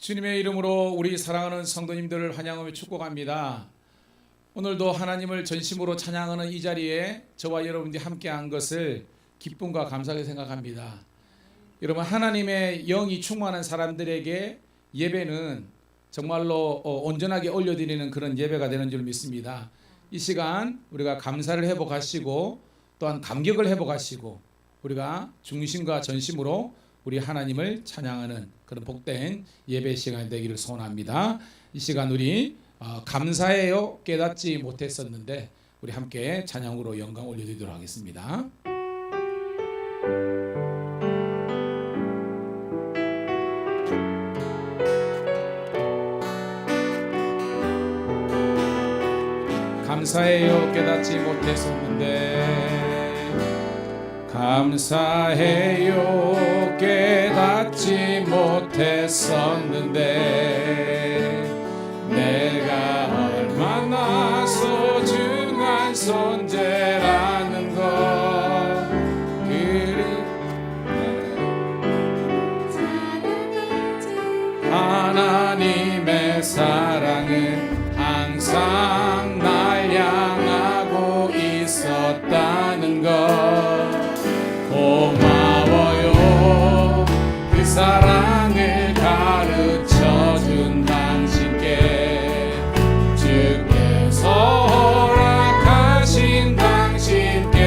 주님의 이름으로 우리 사랑하는 성도님들을 환영하며 축복합니다. 오늘도 하나님을 전심으로 찬양하는 이 자리에 저와 여러분들이 함께한 것을 기쁨과 감사하게 생각합니다. 여러분, 하나님의 영이 충만한 사람들에게 예배는 정말로 온전하게 올려드리는 그런 예배가 되는 줄 믿습니다. 이 시간 우리가 감사를 회복하시고 또한 감격을 회복하시고 우리가 중심과 전심으로 우리 하나님을 찬양하는 그런 복된 예배 시간이 되기를 소원합니다. 이 시간 우리 감사해요 깨닫지 못했었는데 우리 함께 찬양으로 영광 올려드리도록 하겠습니다. 감사해요 깨닫지 못했었는데 감사해요 깨닫지 못했었는데 내가 얼마나 소중한 존재라는 것 하나님의 사랑은 항상 날 향하고 있었다는 것 고마워요. 그 사랑을 가르쳐준 당신께 주께서 허락하신 당신께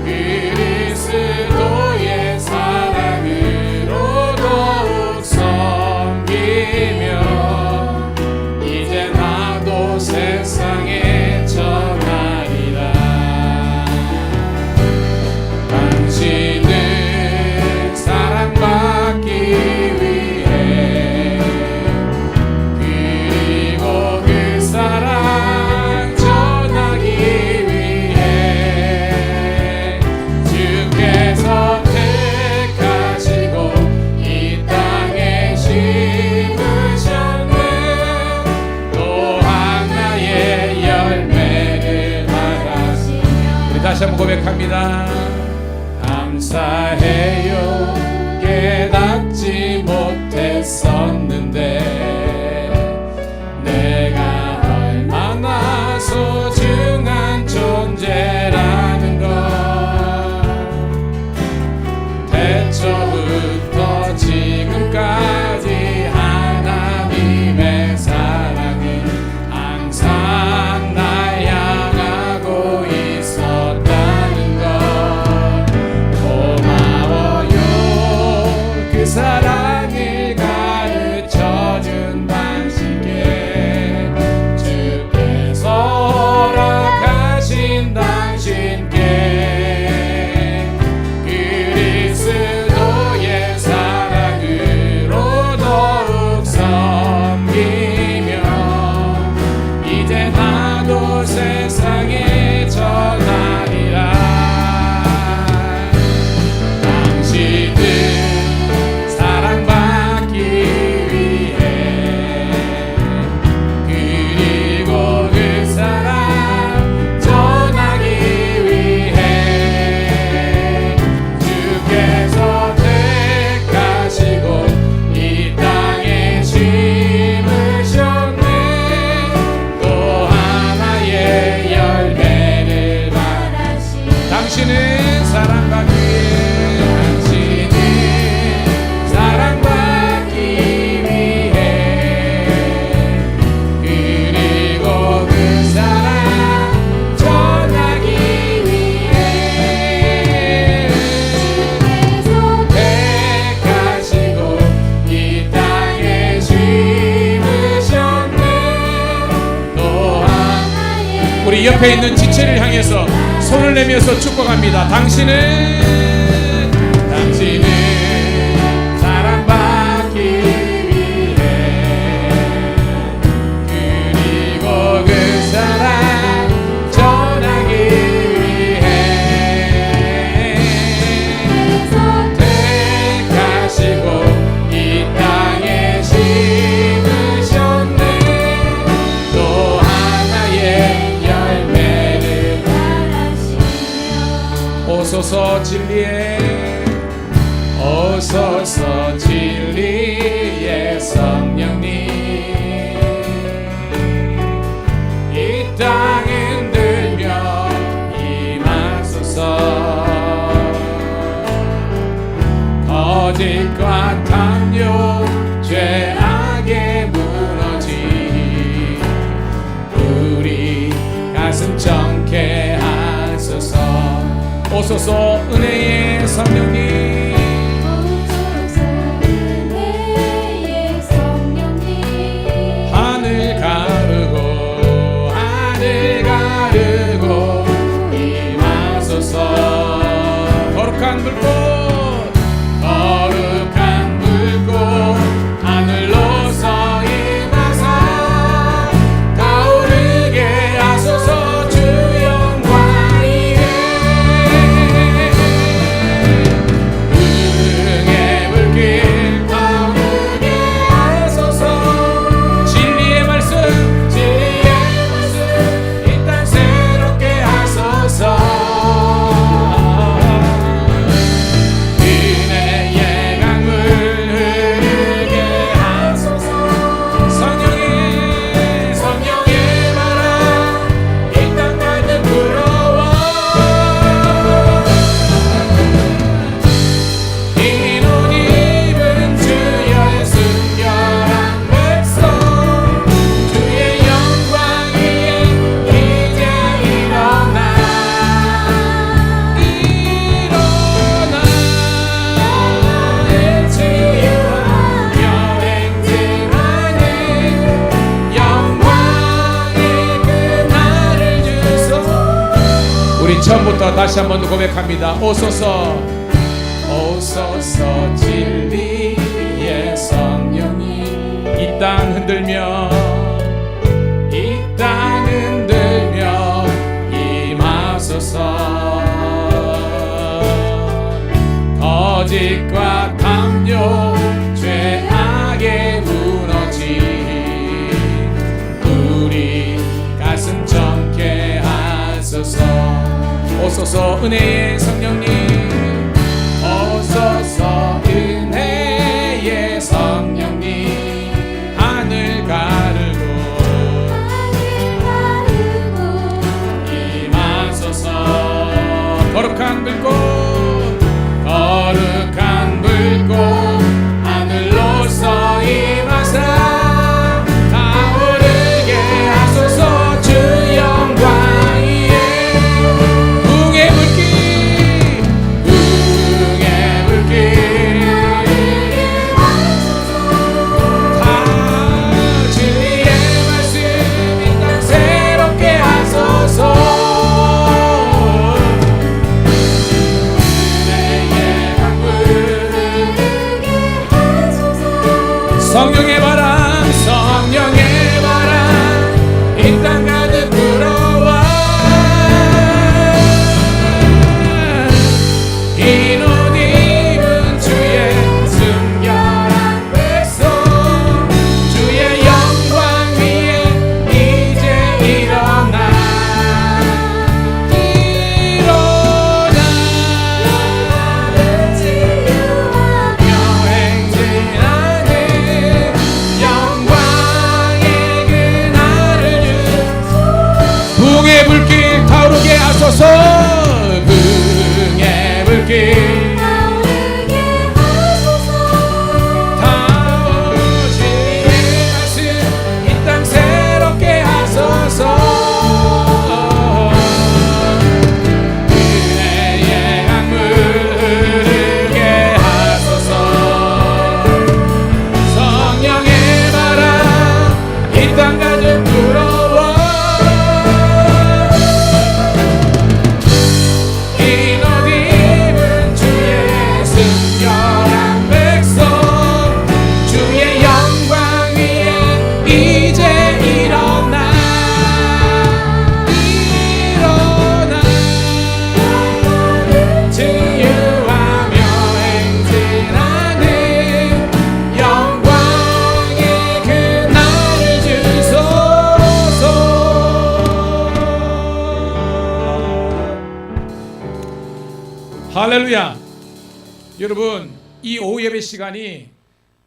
그리스도의 사랑으로 더욱 섬기며 이제 나도 세상에 전하리라. 당신을 사랑받기 위해 그리고 그 사랑 전하기 위해 주께서 택하시고 이 땅에 심으셨네. 또한 나의 열매를 받았으며 우리 다시 한번 고백합니다. 감사해요 깨닫지 못했었는데 내가 얼마나 소중한 존재라는 것 태초부터 지금까지 하나님의 사랑은 항상 날 향하고 있었다는 것 그 사랑을 가르쳐준 당신께 주께서 허락하신 당신께 그리스도의 사랑으로 더욱 섬기며 이제 나도 세상에 전하리라. 우리 옆에 있는 지체를 향해서 손을 내면서 축복합니다. 당신은 사랑받기 위해 그리고 그 사랑 전하기 위해 택하시고 이 땅에 심으셨네. 또 하나의 오소서 진리의 오소서 진리 거짓과 탐욕 죄악에 무너진 우리 가슴 정케 하소서. 오소서 은혜의 성령님, 하늘 가르고 임하소서. 거룩한 불꽃 하늘로서 임하사 타오르게 하소서. 주 영광 위에 응의 불길 타오르게 하소서. 진리의 말씀 이 땅 새롭게 하소서. 은혜의 강물 흐르게 하소서. 성령의 바람 이 땅 가득 불어와 흰 옷 입은 주여의 순결한 백성 주의 영광 위에 이제 일어나 치유하며 행진하는 영광의 그날을 주소서. 우리 처음부터 다시 한 번 더 고백합니다. 오소서 진리의 성령이 이 땅 흔들며 임하소서. 거짓과 탐욕 죄악에 무너진 우리 가슴 정케 하소서. 오소서 은혜의 성령님, 오소서 은혜의 성령님, 하늘 가르고 임하소서. 거룩한 불꽃 하늘로서 임하사 타오르게 하소서. 주 영광 위에 응의 불길 다 진리의 말씀 이 땅 새롭게 하소서. 성령의 바람 이 땅 가득 불어와 흰 옷 입은 주의 순결한 백성 주의 영광 위에 이제 일어나 치유하며 행진하는 붕의 불길 타오르게 하소서. 붕의 불길 진리의 말씀 이 땅 새롭게 하소서. 은혜의 강물 흐르게 하소서. 성령의 바람 이 땅 가득 불어와 흰 옷 입은 주의 순결한 백성 주의 영광 위에 이제 일어나 치유하며 행진하는 영광의 그날을 주소서. 할렐루야. 여러분, 이 오후 예배 시간이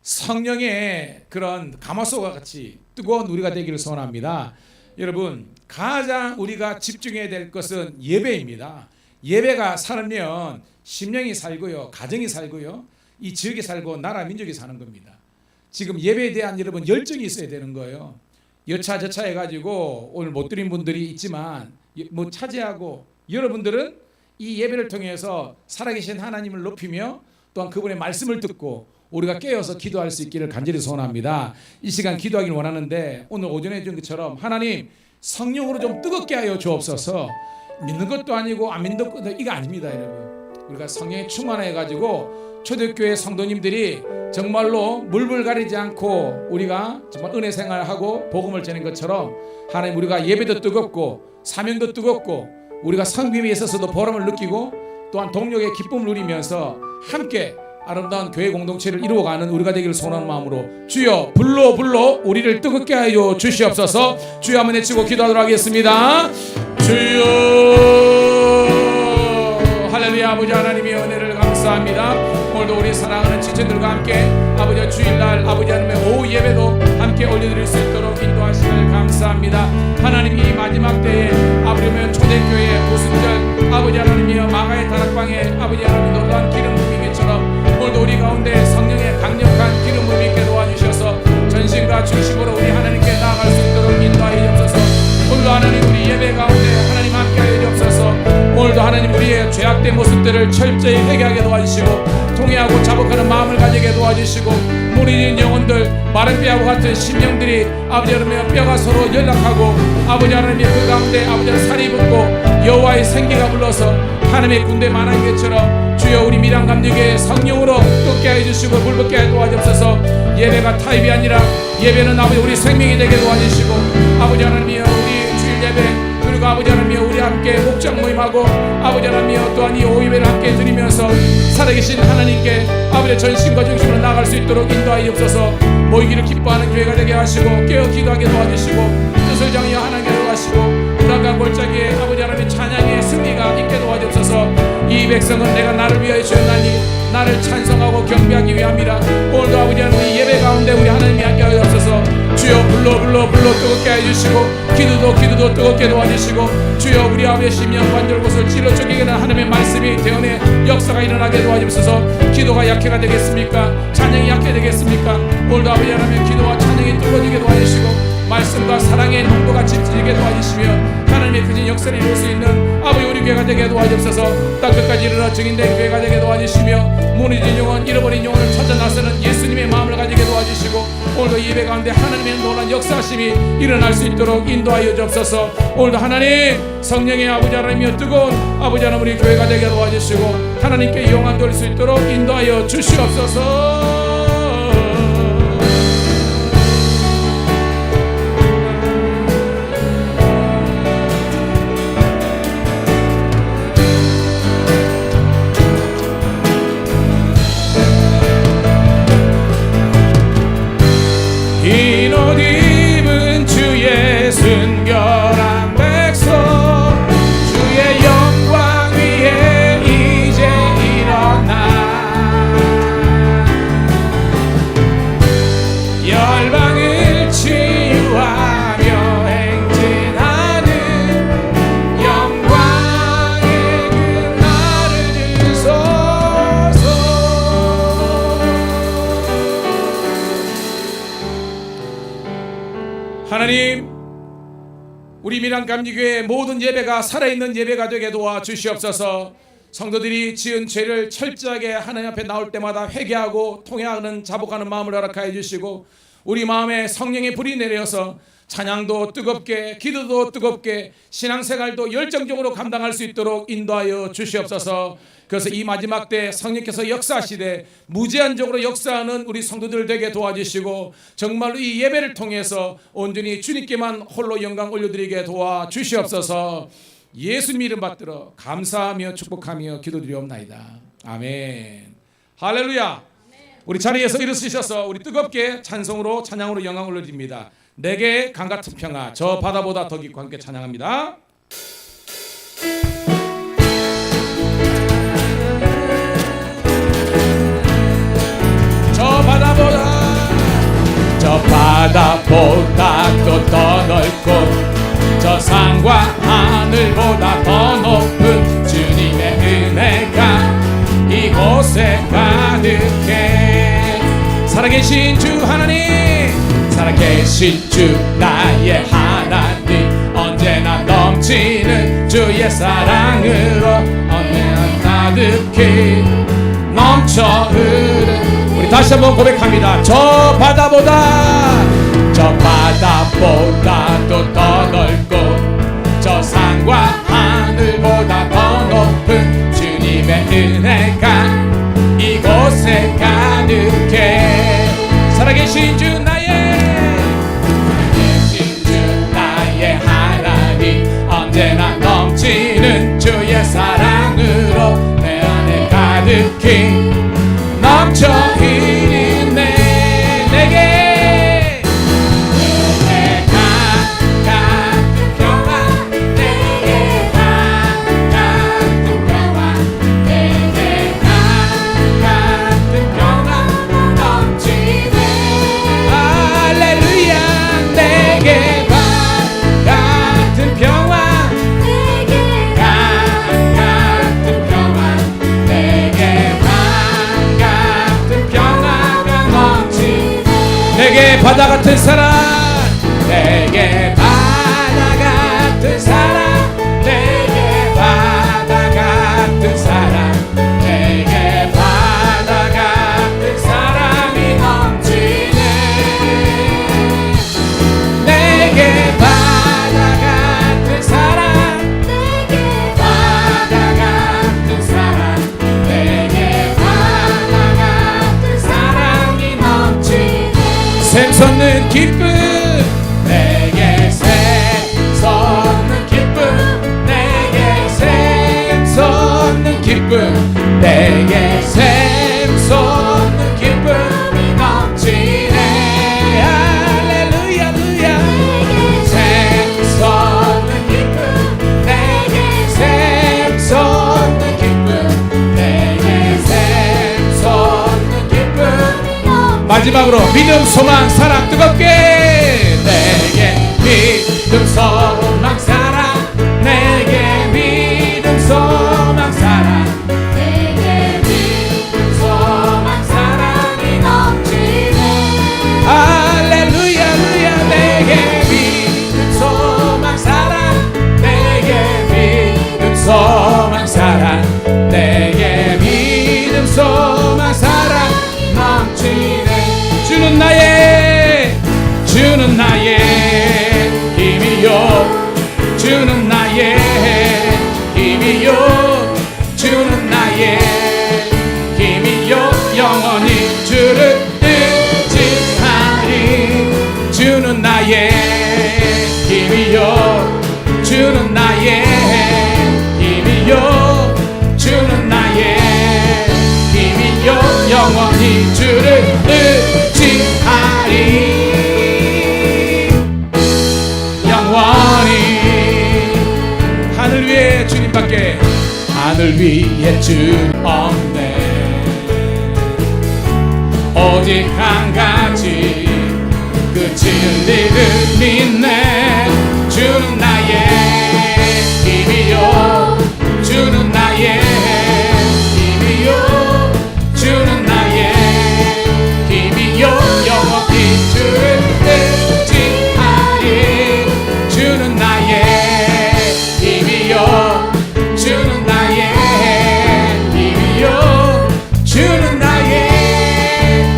성령의 그런 가마솥과 같이 뜨거운 우리가 되기를 소원합니다. 여러분, 가장 우리가 집중해야 될 것은 예배입니다. 예배가 살면 심령이 살고요, 가정이 살고요, 이 지역에 살고 나라 민족이 사는 겁니다. 지금 예배에 대한 여러분 열정이 있어야 되는 거예요. 여차저차 해가지고 오늘 못 드린 분들이 있지만 뭐 차지하고, 여러분들은 이 예배를 통해서 살아계신 하나님을 높이며 또한 그분의 말씀을 듣고 우리가 깨어서 기도할 수 있기를 간절히 소원합니다. 이 시간 기도하기를 원하는데, 오늘 오전에 해준 것처럼 하나님 성령으로 좀 뜨겁게 하여 주옵소서. 믿는 것도 아니고 안 믿는 것도 이거 아닙니다, 여러분. 우리가 성령에 충만해가지고 초대교회 성도님들이 정말로 물불 가리지 않고 우리가 정말 은혜 생활하고 복음을 전하는 것처럼, 하나님 우리가 예배도 뜨겁고 사명도 뜨겁고 우리가 섬김에 있어서도 보람을 느끼고 또한 동력의 기쁨을 누리면서 함께 아름다운 교회 공동체를 이루어가는 우리가 되기를 소원하는 마음으로 주여 불러 우리를 뜨겁게 하여 주시옵소서. 주여 한번 외치고 기도하도록 하겠습니다. 주여 할렐루야. 아버지 하나님의 은혜를 감사합니다. 오늘도 우리 사랑하는 지체들과 함께 아버지 주일날 아버지 하나님의 오후 예배도 함께 올려드릴 수 있도록 인도하시길 감사합니다. 하나님 이 마지막 때에 아버지면 초대교회 오순절 아버지 하나님이여 마가의 다락방에 아버지 하나님 놀라운 기름 부음인 것처럼 오늘도 우리 가운데 성령의 강력한 기름 부음이 있게 도와주셔서 전심과 중심으로 우리 하나님께 나아갈 수 있도록 인도하여 주옵소서. 오늘도 하나님 우리 예배 가운데 하나님 함께하여 주옵소서. 오늘도 하나님 우리의 죄악된 모습들을 철저히 회개하게 도와주시고 통회하고 자복하는 마음을 가지게 도와주시고, 무너진 영혼들 마른 뼈와 같은 심령들이 아버지 하나님 뼈가 서로 연락하고 아버지 하나님 그 가운데 아버지 하나님 살이 붙고 여호와의 생기가 불러서 하나님의 군대 만한 것처럼 주여 우리 미랑 감리교회 성령으로 뜨겁게 해주시고 불붙게 해 도와주옵소서. 예배가 타입이 아니라 예배는 아버지 우리 생명이 되게 도와주시고 아버지 하나님이여 우리 주일 예배 그리고 아버지 하나님이여 우리 함께 목장 모임하고 아버지 하나님이여 또한 이 오예배를 함께 드리면서 살아계신 하나님께 아버지의 전심과 중심으로 나아갈 수 있도록 인도하여 주옵소서. 모이기를 기뻐하는 교회가 되게 하시고 깨어 기도하게 도와주시고 뜻을 정하여 하나님께 도와주시고 불안과 골짜기에 아버지 하나님의 찬양의 승리가 있게 도와주옵소서. 이 백성은 내가 나를 위하여 지었나니 나를 찬송하고 경배하기 위함이라. 오늘도 아버지 하나님 예배 가운데 우리 하나님이 함께하여 주옵소서. 주여 불러 뜨겁게 해주시고 기도도 뜨겁게 도와주시고 주여 우리 아버지의 심령 관절 곳을 찔러 쪼개는 하나님의 말씀이 대언의 역사가 일어나게 도와주옵소서. 기도가 약해가 되겠습니까? 찬양이 약해 되겠습니까? 오늘도 아버지 하나님 기도와 찬양이 뜨거워지게 도와주시고 말씀과 사랑의 농도가 짙어지게 도와주시며 하나님의 크신 역사를 이룰 수 있는 아버지 우리 교회가 되게 도와주옵소서. 땅끝까지 이르러 증인된 교회가 되게 도와주시며 무너진 영혼 잃어버린 영혼을 찾아 나서는 예수님의 마음을 가지게 도와주시고 오늘도 예배 가운데 하나님의 놀라운 역사심이 일어날 수 있도록 인도하여 주옵소서. 오늘도 하나님 성령의 아버지 하나님이여 뜨거운 아버지 하나님 우리 교회가 되게 도와주시고 하나님께 영광 돌릴 수 있도록 인도하여 주시옵소서. 흰 옷 입은 주의 순결한 백성 주의 영광 위에 이제 일어나 열방을 치유하며 행진하는 영광의 그날을 주소서. 하나님 우리 미랑감리교회 모든 예배가 살아있는 예배가 되게 도와주시옵소서. 성도들이 지은 죄를 철저하게 하나님 앞에 나올 때마다 회개하고 통회하는 자복하는 마음을 허락하여 주시고 우리 마음에 성령의 불이 내려서 찬양도 뜨겁게 기도도 뜨겁게 신앙생활도 열정적으로 감당할 수 있도록 인도하여 주시옵소서. 그래서 이 마지막 때 성령께서 역사하시되 무제한적으로 역사하는 우리 성도들 되게 도와주시고 정말로 이 예배를 통해서 온전히 주님께만 홀로 영광 올려드리게 도와주시옵소서. 예수님 이름 받들어 감사하며 축복하며 기도드리옵나이다. 아멘. 할렐루야. 우리 자리에서 일어서셔서 우리 뜨겁게 찬송으로 찬양으로 영광 올려드립니다. 내게 강같은 평화 저 바다보다 더 깊고 함께 찬양합니다. 저 바다보다 또 더 넓고 저 산과 하늘보다 더 높은 주님의 은혜가 이곳에 가득해 살아계신 주 하나님, 살아계신 주 나의 하나님, 언제나 넘치는 주의 사랑으로 언제나 가득히 넘쳐 흐르는. 우리 다시 한번 고백합니다. 저 바다보다 또 더 넓고 저 산과 하늘보다 더 높은 주님의 은혜가 이곳에 가득해. 살아계신 주 나의 하나님, 언제나 넘치는 주의 사랑으로 내 안에 가득히 넘쳐 흐르네. 내게 내게 바다 같은 사랑, 내게 바다 같은 사랑, 내게 바다 같은 사랑, 내게 바다 같은 사랑이 넘치네. 내게 바다 같은 사랑, 내게 바다 같은 사랑, 내게 바다 같은 사랑이 넘치네. 샘솟는 기쁨, 내게 샘솟는 기쁨, 내게 샘솟는 기쁨, 내게 샘솟는 기쁨이 넘치네. 할렐루야, 할렐루야. 샘솟는 기쁨, 내게 샘솟는 기쁨, 내게 샘솟는 기쁨. 마지막으로 믿음, 소망, 사랑 뜨겁게. 내게 믿음, 소망, 사랑, 내게 믿음, 소망, 사랑, 내게 믿음, 소망, 사랑이 넘치네. 할렐루야, 할렐루야. 내게 믿음, 소망, 사랑, 내게 믿음, 소망, 사랑, 내게 믿음, 소망, 사랑 넘치네. 주는 나의 힘이요, 주는 나의 힘이요, 주는 나의 힘이요, 영원히 주를 의지하리. 주는 나의 힘이요, 주는 나의 힘이요, 주는 나의 힘이요, 영원히 주를 의지하리. 하늘 위에 주님밖에, 하늘 위에 주님 없네. 오직 한 가지 그 진리를 믿네. 주는 나의 힘이요, 주는 나의 힘이요, 주는 나의 힘이요, 영원히 주를 의지하리. 주는 나의 힘이요, 주는 나의 힘이요, 주는 나의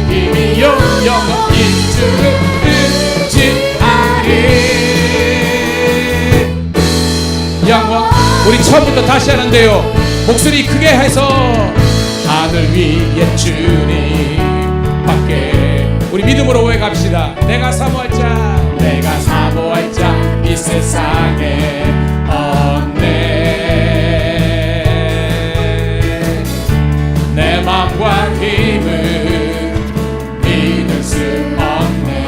힘이요, 영원히 주를 의지하리. 영원. 우리 처음부터 다시 하는데요, 목소리 크게 해서 하늘 위에 주님 밖에. 우리 믿음으로 고백합시다. 내가 사모할 자, 내가 사모할 자 이 세상에 없네. 내 맘과 힘을 믿을 수 없네.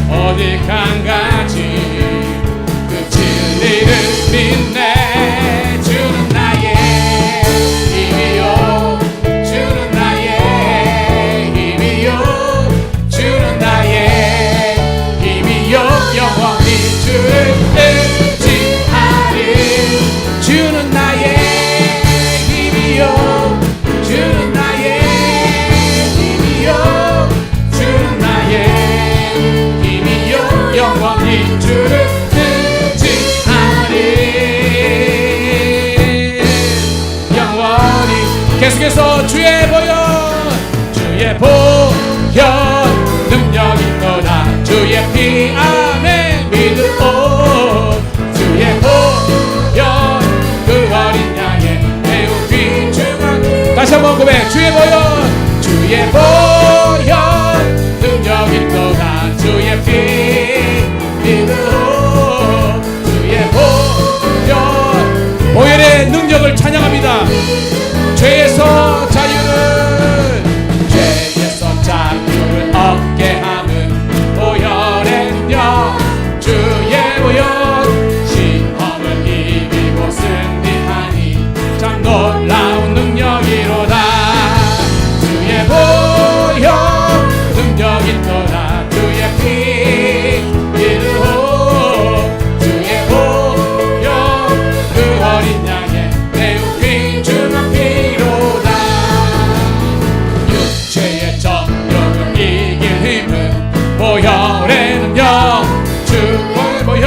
오직 한 가지 그 진리를 믿네. 주는 나의 힘이요, 주는 나의 힘이요, 주는 나의 힘이요, 영원히 주를 의지하리. 주는 나의 힘이요, 주는 나의 주의 보혈 능력 있도다 주의 피 안에 믿으오 주의 보혈 그 어린 양의 매우 귀중한 다시 한번 고백 주의 보혈 주의 보혈 능력 있도다 주의 피 믿으오 주의 보혈 보혈의 능력을 찬양합니다. 죄에서 자유를 죄에서 자유를 얻게 하는 보혈의 능력 주의 보혈 시험을 이기고 승리하니 참 놀라운 능력이로다 주의 보혈 능력 있도다 주의 피 믿으오 주의 보혈 그 어린 양의 매우 귀중한 피로다 육체의 정욕을 이길 힘은 보혈의 능력 주의 보혈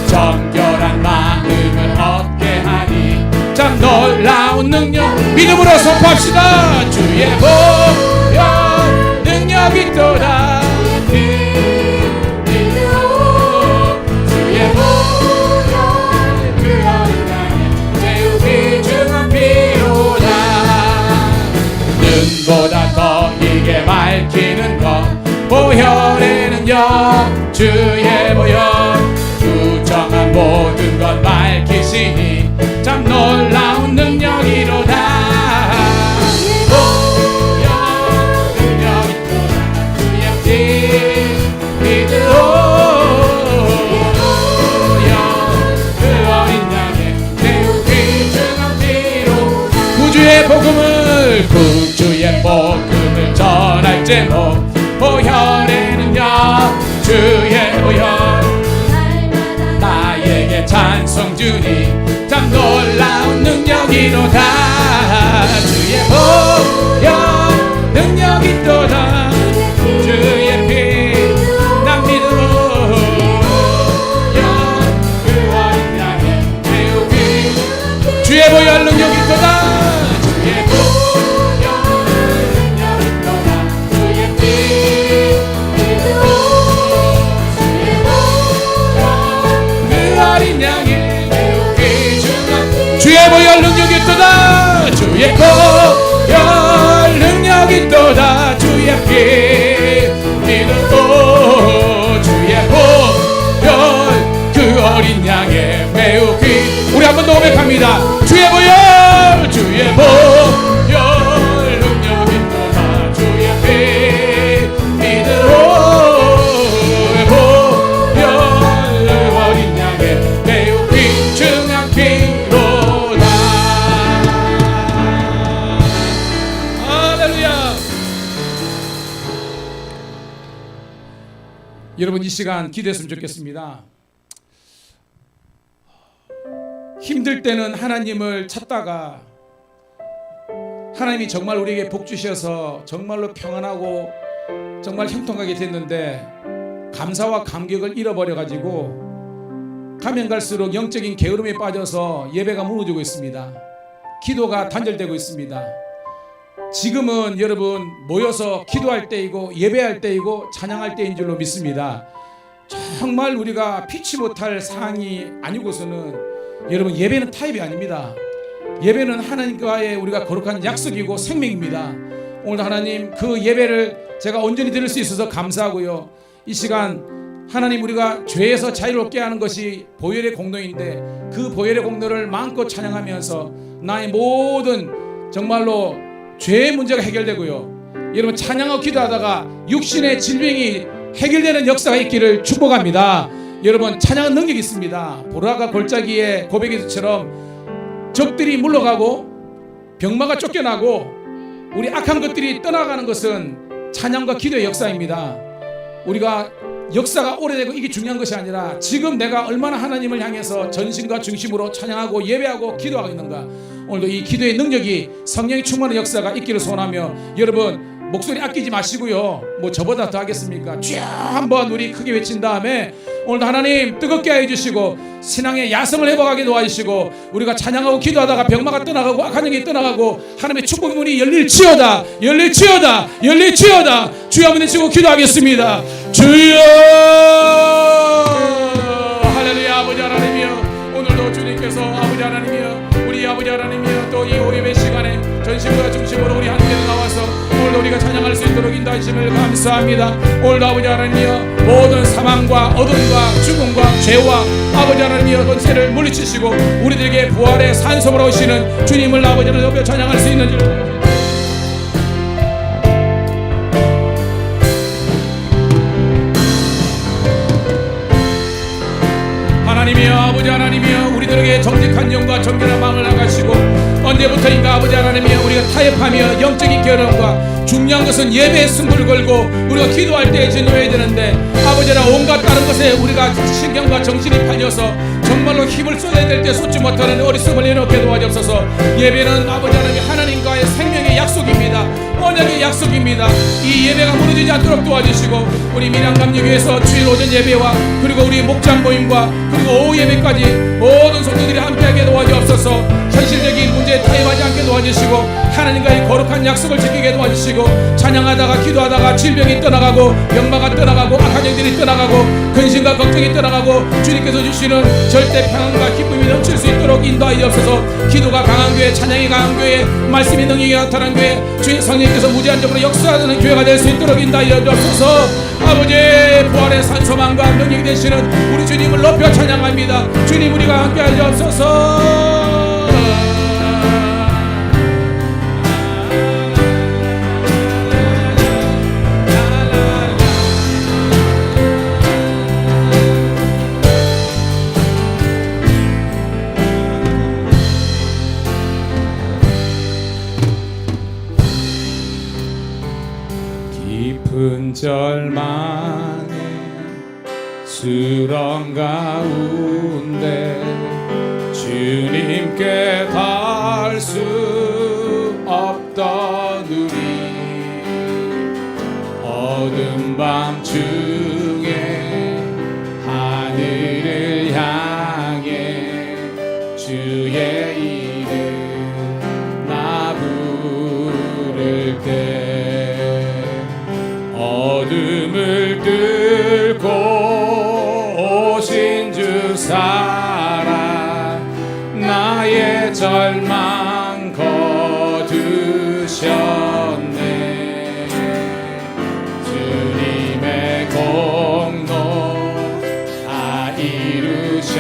정결한 마음을 얻게 하니 참 놀라운 능력 믿음으로 선포합시다 주의 보혈 능력 있도다 믿으오 주의 보혈 그 어린 양의 매우 귀중한 피로다 눈보다 더 이게 밝히는 것 보혈의 능력 주의 보혈 부정한 모든 것 밝히시니 참 놀라운 능력이로다 보혈 능력 있도다 주의 피 믿으오 보혈 그 어린 양의 매우 귀중한 피로 구주의 복음을 전할 제목 보혈의 능력 주의 보혈 나에게 찬송 주니 참 놀라운 능력이로다 주의 보혈 능력 있도다 주의 피난 믿으오 보혈 그 어린 양의 매우 귀 주의 보혈 능력 있도다 주의 보혈 능력 있도다 주의 피 믿으오 주의 보혈 그 어린 양의 매우 귀중한 주의 보혈 능력 있도다 주의 보혈 능력 있도다 주의 피 믿으오 주의 보혈 그 어린 양의 매우 귀 우리 한 번 더 고백합니다 주의 보혈 주의 보혈 능력 있도다 주의 피 믿으오 보혈 그 어린 양의 매우 귀중한 피로다 할렐루야 여러분 이 시간 기도했으면 좋겠습니다. 힘들 때는 하나님을 찾다가 하나님이 정말 우리에게 복 주셔서 정말로 평안하고 정말 형통하게 됐는데 감사와 감격을 잃어버려 가지고 가면 갈수록 영적인 게으름에 빠져서 예배가 무너지고 있습니다. 기도가 단절되고 있습니다. 지금은 여러분 모여서 기도할 때이고 예배할 때이고 찬양할 때인 줄로 믿습니다. 정말 우리가 피치 못할 상황이 아니고서는 여러분 예배는 타협이 아닙니다. 예배는 하나님과의 우리가 거룩한 약속이고 생명입니다. 오늘 하나님 그 예배를 제가 온전히 드릴 수 있어서 감사하고요. 이 시간 하나님 우리가 죄에서 자유롭게 하는 것이 보혈의 공로인데 그 보혈의 공로를 마음껏 찬양하면서 나의 모든 정말로 죄의 문제가 해결되고요. 여러분 찬양하고 기도하다가 육신의 질병이 해결되는 역사가 있기를 축복합니다. 여러분 찬양은 능력이 있습니다. 보라가 골짜기에 고백에서처럼 적들이 물러가고 병마가 쫓겨나고 우리 악한 것들이 떠나가는 것은 찬양과 기도의 역사입니다. 우리가 역사가 오래되고 이게 중요한 것이 아니라 지금 내가 얼마나 하나님을 향해서 전심과 중심으로 찬양하고 예배하고 기도하고 있는가. 오늘도 이 기도의 능력이 성령이 충만한 역사가 있기를 소원하며 여러분 목소리 아끼지 마시고요. 뭐 저보다 더 하겠습니까? 주여 한번 우리 크게 외친 다음에 오늘도 하나님 뜨겁게 해주시고 신앙의 야성을 회복하게 도와주시고 우리가 찬양하고 기도하다가 병마가 떠나가고 악한 영이 떠나가고 하나님의 축복의 문이 열릴지어다 열릴지어다 열릴지어다 주여 한번 외치고 기도하겠습니다. 주여 할렐루야. 아버지 하나님이여 오늘도 주님께서 아버지 하나님이여 우리 아버지 하나님이여 또 이 오예배 시간에 전심과 중심으로 우리 함께 나와서 오늘도 우리가 찬양할 수 있도록 인도하심을 감사합니다. 오늘도 아버지 하나님이여 모든 사망과 어둠과 죽음과 죄와 아버지 하나님이여 권세를 물리치시고 우리들에게 부활의 산소로 오시는 주님을 아버지 하나님 높여 찬양할 수 있는 줄 하나님이여 아버지 하나님이여 우리들에게 정직한 영과 정결한 마음을 나가시고 언제부터인가 아버지 하나님이여 우리가 타협하며 영적인 결혼과 중요한 것은 예배에 승부를 걸고 우리가 기도할 때 진노해야 되는데 아버지 하나님 온갖 다른 것에 우리가 신경과 정신이 팔려서 정말로 힘을 쏟아야 될 때 쏟지 못하는 어리석음을 내놓게 도와주옵소서. 예배는 아버지 하나님 하나님과의 생명의 약속입니다. 언약의 약속입니다. 이 예배가 무너지지 않도록 도와주시고 우리 밀양감리교회에서 주일 오전 예배와 그리고 우리 목장 모임과 그리고 오후 예배까지 모든 성도들이 함께하게 도와주옵소서. 현실적인 문제에 타협하지 않게 도와주시고 하나님과의 거룩한 약속을 지키게 도와주시고 찬양하다가 기도하다가 질병이 떠나가고 병마가 떠나가고 악한 영들이 떠나가고 근심과 걱정이 떠나가고 주님께서 주시는 절대 평안과 기쁨이 넘칠 수 있도록 인도하옵소서. 기도가 강한 교회, 찬양이 강한 교회, 말씀의 능력이 나타난 교회, 주의 성령께서 무제한적으로 역사하는 교회가 될 수 있도록 인도하옵소서. 아버지 부활의 산소망과 능력이 되시는 우리 주님을 높여 찬양합니다. 주님 우리가 함께 하옵소서. 깊은 절망의 수렁 가운데 주님께 닿을 수 없던 우리 어두운 밤중에 하늘을 향해 주의 이름 나 부를 때 어둠을 뚫고 오신 주 살아 나의 절망 거두셨네. 주님의 공로 다 이루셨네.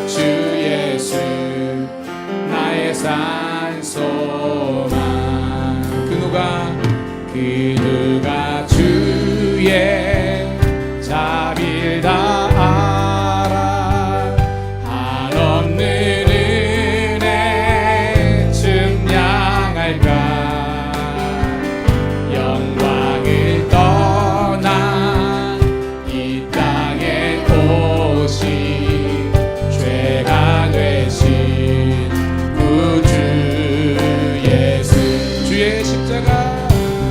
주 예수 나의 산소망 그 누가 주의 자비를 다 알아 한없는 은혜 증량할까. 영광을 떠나 이 땅에 오신 죄가 되신 구주 예수 주의 십자가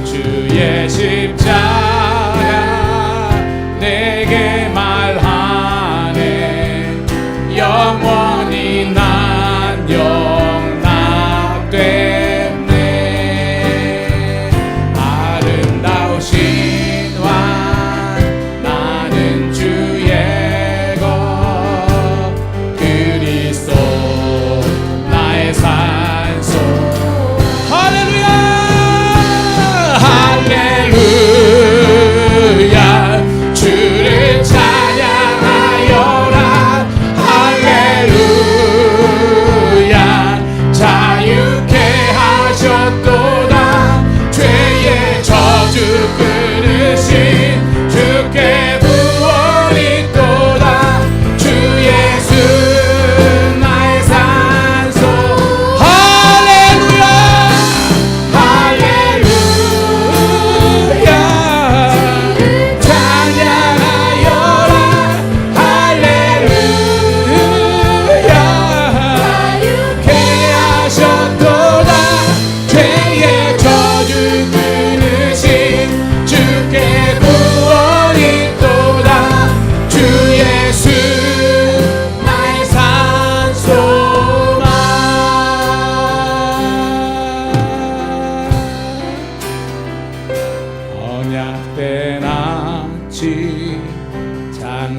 주의 십자가 내게 말하네. 영원히 난 용납됐네. 아름다우신 왕 나는 주의 것 그리스도 나의 산소. 할렐루야 할렐루야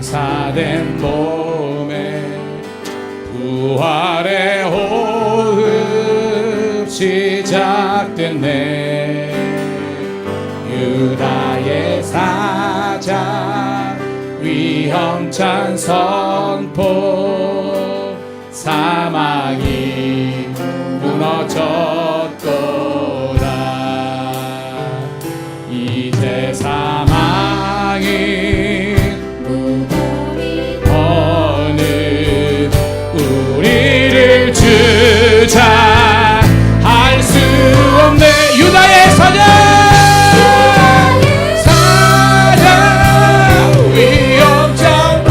감사된 몸에 부활의 호흡 시작됐네. 유다의 사자 위험찬 선포 사망이 무너졌도다. 이제 사망이 어느 우리를 주장할 수 없네. 유다의 사자 위험찬 법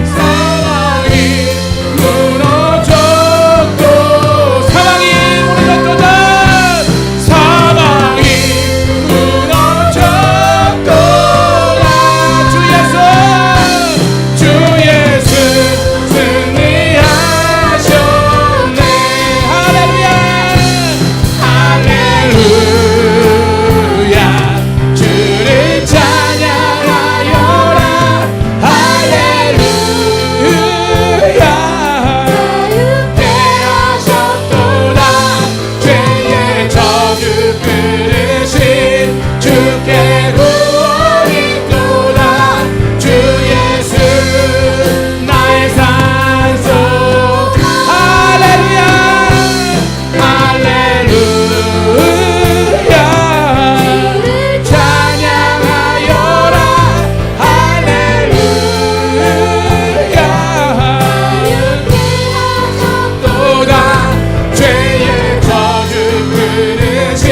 사망이 무너졌도 사망이 무너졌도다. 사망이 무너졌도다. 주 예수 승리하셨네. 할렐루야 할렐루야 주를 찬양하여라. 할렐루야 대하셨도다. 죄의 저주 끊으신 주께 구원이 있도다. 주 예수 나의 산소. 할렐루야 할렐루야 찬양하여라. 할렐루야 또다. 죄의 저주 끊으신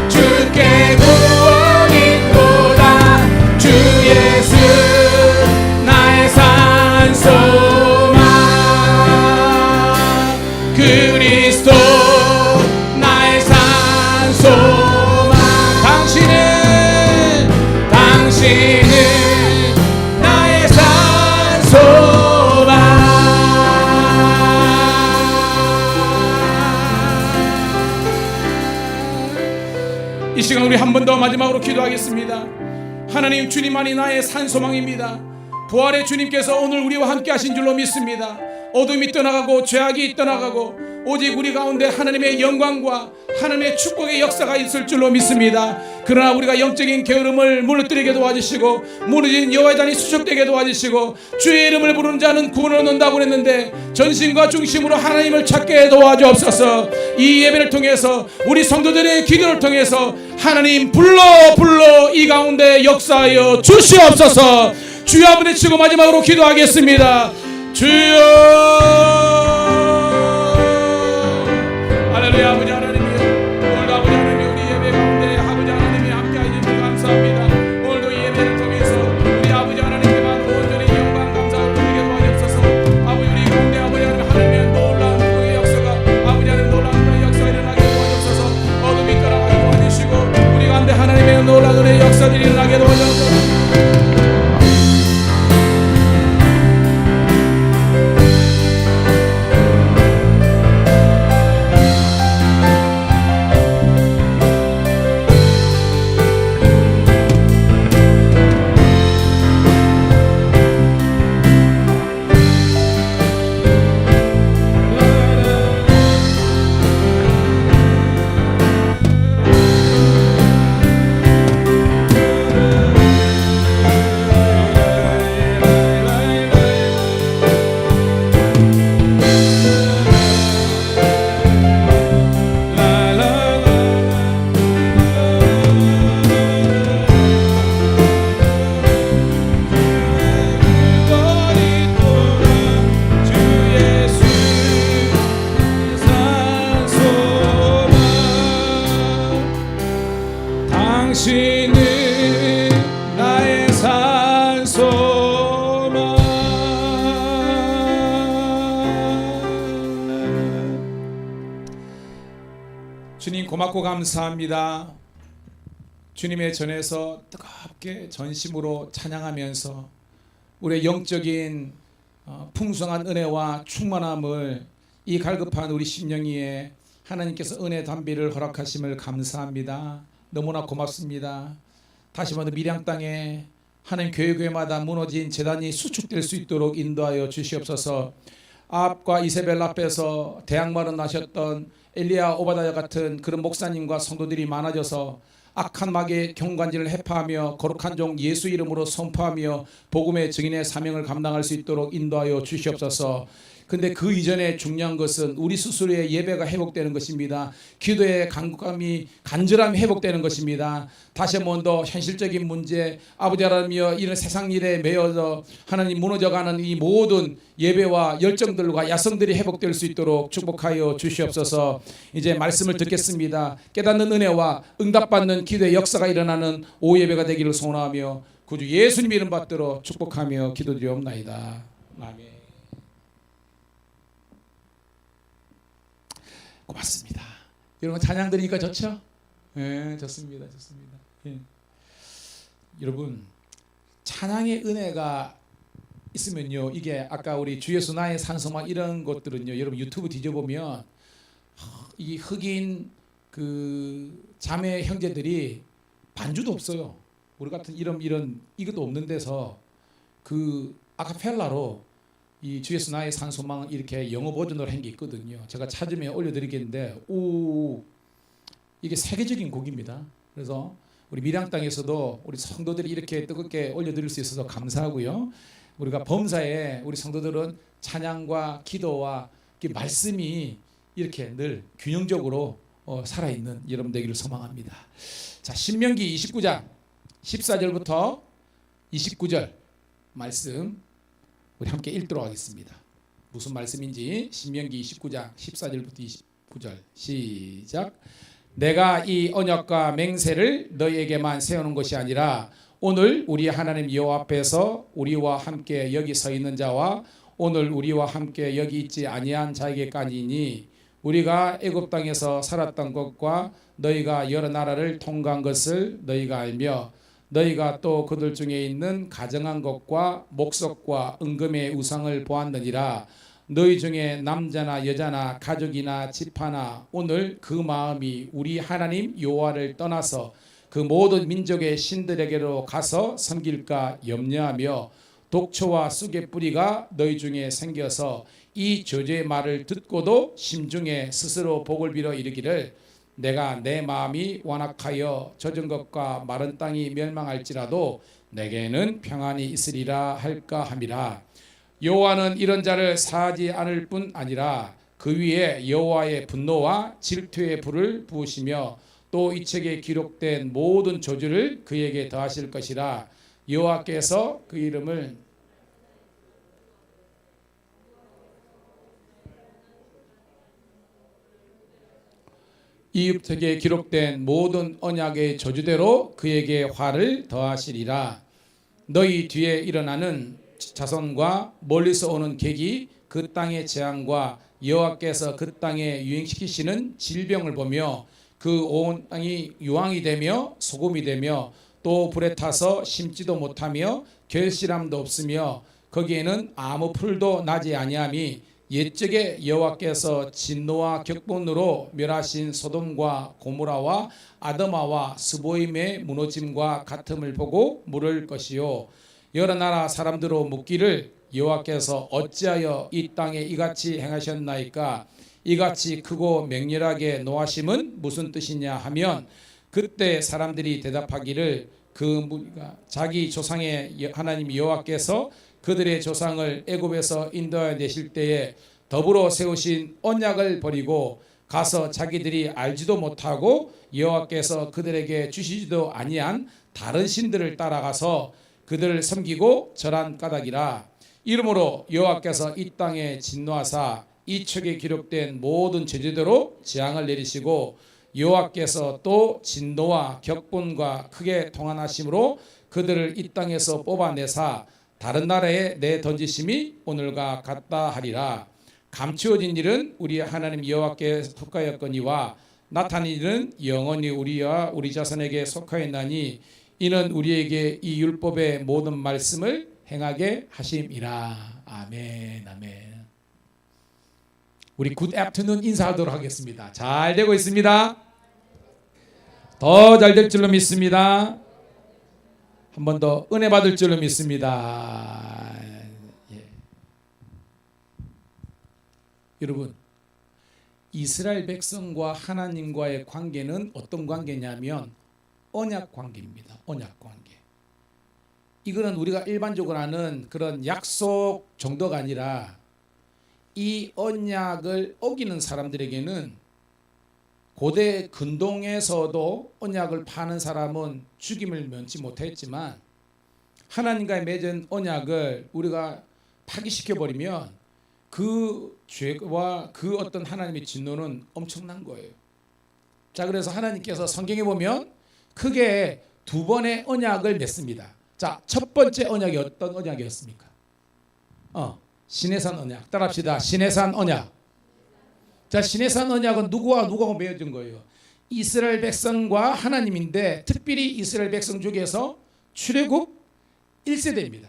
주께 구원이 있도다. 주 예수 나의 산소만 그리스도 나의 산소만. 당신은 나의 산소만. 이 시간 우리 한 번 더 마지막으로 기도하겠습니다. 하나님, 주님만이 나의 산소망입니다. 부활의 주님께서 오늘 우리와 함께 하신 줄로 믿습니다. 어둠이 떠나가고 죄악이 떠나가고 오직 우리 가운데 하나님의 영광과 하나님의 축복의 역사가 있을 줄로 믿습니다. 그러나 우리가 영적인 게으름을 무너뜨리게 도와주시고 무너진 여호와의 잔이 수축되게 도와주시고 주의 이름을 부르는 자는 구원을 얻는다고 했는데 전심과 중심으로 하나님을 찾게 도와주옵소서. 이 예배를 통해서 우리 성도들의 기도를 통해서 하나님 불러 이 가운데 역사하여 주시옵소서. 주여 한번 외치고 마지막으로 기도하겠습니다. 주여 할렐루야. 아버지 하나님이여, 오늘도 아버지 하나님 우리 예배 가운데 아버지 하나님이 함께 하시니 감사합니다. 오늘도 이 예배를 통해서 우리 아버지 하나님께만 온전히 영광 감사를 드리게 도와주옵소서. 아버지 우리 가운데 아버지 하나님 하나님의 놀라운 구원의 역사가 아버지 하나님 놀라운 구원의 역사가 일어나게 도와주옵소서. 어둠이 떠나가게 도와주시고 우리 가운데 하나님의 놀라운 은혜의 역사들이 일어나게 도와주옵소서. 당신은 나의 산소만. 주님 고맙고 감사합니다. 주님의 전에서 뜨겁게 전심으로 찬양하면서 우리의 영적인 풍성한 은혜와 충만함을 이 갈급한 우리 심령 위에 하나님께서 은혜 담비를 허락하심을 감사합니다. 너무나 고맙습니다. 다시 한번 밀양 땅에 하나님 교회마다 무너진 재단이 수축될 수 있도록 인도하여 주시옵소서. 아합과 이세벨 앞에서 대항마로 나셨던 엘리야 오바다야 같은 그런 목사님과 성도들이 많아져서 악한 마귀의 경관지를 해파하며 거룩한 종 예수 이름으로 선포하며 복음의 증인의 사명을 감당할 수 있도록 인도하여 주시옵소서. 근데 그 이전에 중요한 것은 우리 스스로의 예배가 회복되는 것입니다. 기도의 간절함이 회복되는 것입니다. 다시 한 번 더 현실적인 문제, 아버지 하나님이여, 이런 세상 일에 매여서 하나님 무너져가는 이 모든 예배와 열정들과 야성들이 회복될 수 있도록 축복하여 주시옵소서. 이제 말씀을 듣겠습니다. 깨닫는 은혜와 응답받는 기도의 역사가 일어나는 오후 예배가 되기를 소원하며 구주 예수님 이름 받들어 축복하며 기도드리옵나이다. 아멘. 고맙습니다. 여러분 찬양 들으니까 좋죠? 네, 좋습니다. 좋습니다. 예. 여러분 찬양의 은혜가 있으면요, 이게 아까 우리 주 예수 나의 산소막 이런 것들은요, 여러분 유튜브 뒤져보면 이 흑인 그 자매 형제들이 반주도 없어요. 우리 같은 이런 이것도 없는 데서 그 아카펠라로 이 주 예수 나의 산소망 이렇게 영어 버전으로 한 게 있거든요. 제가 찾으면 올려드리겠는데, 이게 세계적인 곡입니다. 그래서 우리 밀양 땅에서도 우리 성도들이 이렇게 뜨겁게 올려드릴 수 있어서 감사하고요. 우리가 범사에 우리 성도들은 찬양과 기도와 말씀이 이렇게 늘 균형적으로 살아있는 여러분 되기를 소망합니다. 자, 신명기 29장 14절부터 29절 말씀 우리 함께 읽도록 하겠습니다. 무슨 말씀인지 신명기 29장 14절부터 29절 시작. 내가 이 언약과 맹세를 너희에게만 세우는 것이 아니라 오늘 우리 하나님 여호와 앞에서 우리와 함께 여기 서 있는 자와 오늘 우리와 함께 여기 있지 아니한 자에게까지니 우리가 애굽 땅에서 살았던 것과 너희가 여러 나라를 통과한 것을 너희가 알며 너희가 또 그들 중에 있는 가정한 것과 목석과 은금의 우상을 보았느니라. 너희 중에 남자나 여자나 가족이나 집하나 오늘 그 마음이 우리 하나님 여호와를 떠나서 그 모든 민족의 신들에게로 가서 섬길까 염려하며 독초와 쑥의 뿌리가 너희 중에 생겨서 이 저주의 말을 듣고도 심중에 스스로 복을 빌어 이르기를 내가 내 마음이 완악하여 젖은 것과 마른 땅이 멸망할지라도 내게는 평안이 있으리라 할까 함이라. 여호와는 이런 자를 사하지 않을 뿐 아니라 그 위에 여호와의 분노와 질투의 불을 부으시며 또 이 책에 기록된 모든 저주를 그에게 더하실 것이라. 여호와께서 그 이름을 이 책에 기록된 모든 언약의 저주대로 그에게 화를 더하시리라. 너희 뒤에 일어나는 자손과 멀리서 오는 객이 그 땅의 재앙과 여호와께서 그 땅에 유행시키시는 질병을 보며 그 온 땅이 유황이 되며 소금이 되며 또 불에 타서 심지도 못하며 결실함도 없으며 거기에는 아무 풀도 나지 아니함이 옛적에 여호와께서 진노와 격분으로 멸하신 소돔과 고모라와 아드마와 스보임의 무너짐과 같음을 보고 물을 것이요 여러 나라 사람들로 묻기를 여호와께서 어찌하여 이 땅에 이같이 행하셨나이까. 이같이 크고 맹렬하게 노하심은 무슨 뜻이냐 하면 그때 사람들이 대답하기를 그 자기 조상의 하나님 여호와께서 그들의 조상을 애굽에서 인도하여 내실 때에 더불어 세우신 언약을 버리고 가서 자기들이 알지도 못하고 여호와께서 그들에게 주시지도 아니한 다른 신들을 따라가서 그들을 섬기고 절한 까닭이라. 이러므로 여호와께서 이 땅에 진노하사 이 책에 기록된 모든 제주대로 재앙을 내리시고 여호와께서 또 진노와 격분과 크게 통한하심으로 그들을 이 땅에서 뽑아내사 다른 나라에 내던지심이 오늘과 같다 하리라. 감추어진 일은 우리 하나님 여호와께 속하였거니와 나타난 일은 영원히 우리와 우리 자손에게 속하였나니 이는 우리에게 이 율법의 모든 말씀을 행하게 하심이라. 아멘. 아멘. 우리 굿 애프터눈 인사하도록 하겠습니다. 잘 되고 있습니다. 더 잘 될 줄로 믿습니다. 한 번 더 은혜 받을 줄로 믿습니다. 예. 여러분, 이스라엘 백성과 하나님과의 관계는 어떤 관계냐면 언약 관계입니다. 언약 관계. 이거는 우리가 일반적으로 아는 그런 약속 정도가 아니라 이 언약을 어기는 사람들에게는 고대 근동에서도 언약을 파는 사람은 죽임을 면치 못했지만 하나님과의 맺은 언약을 우리가 파기시켜 버리면 그 죄와 그 어떤 하나님의 진노는 엄청난 거예요. 자, 그래서 하나님께서 성경에 보면 크게 두 번의 언약을 맺습니다. 자, 첫 번째 언약이 어떤 언약이었습니까? 시내산 언약. 따라합시다. 시내산 언약. 자, 시내산 언약은 누구와 누구하고 맺어진 거예요? 이스라엘 백성과 하나님인데 특별히 이스라엘 백성 중에서 출애굽 1세대입니다.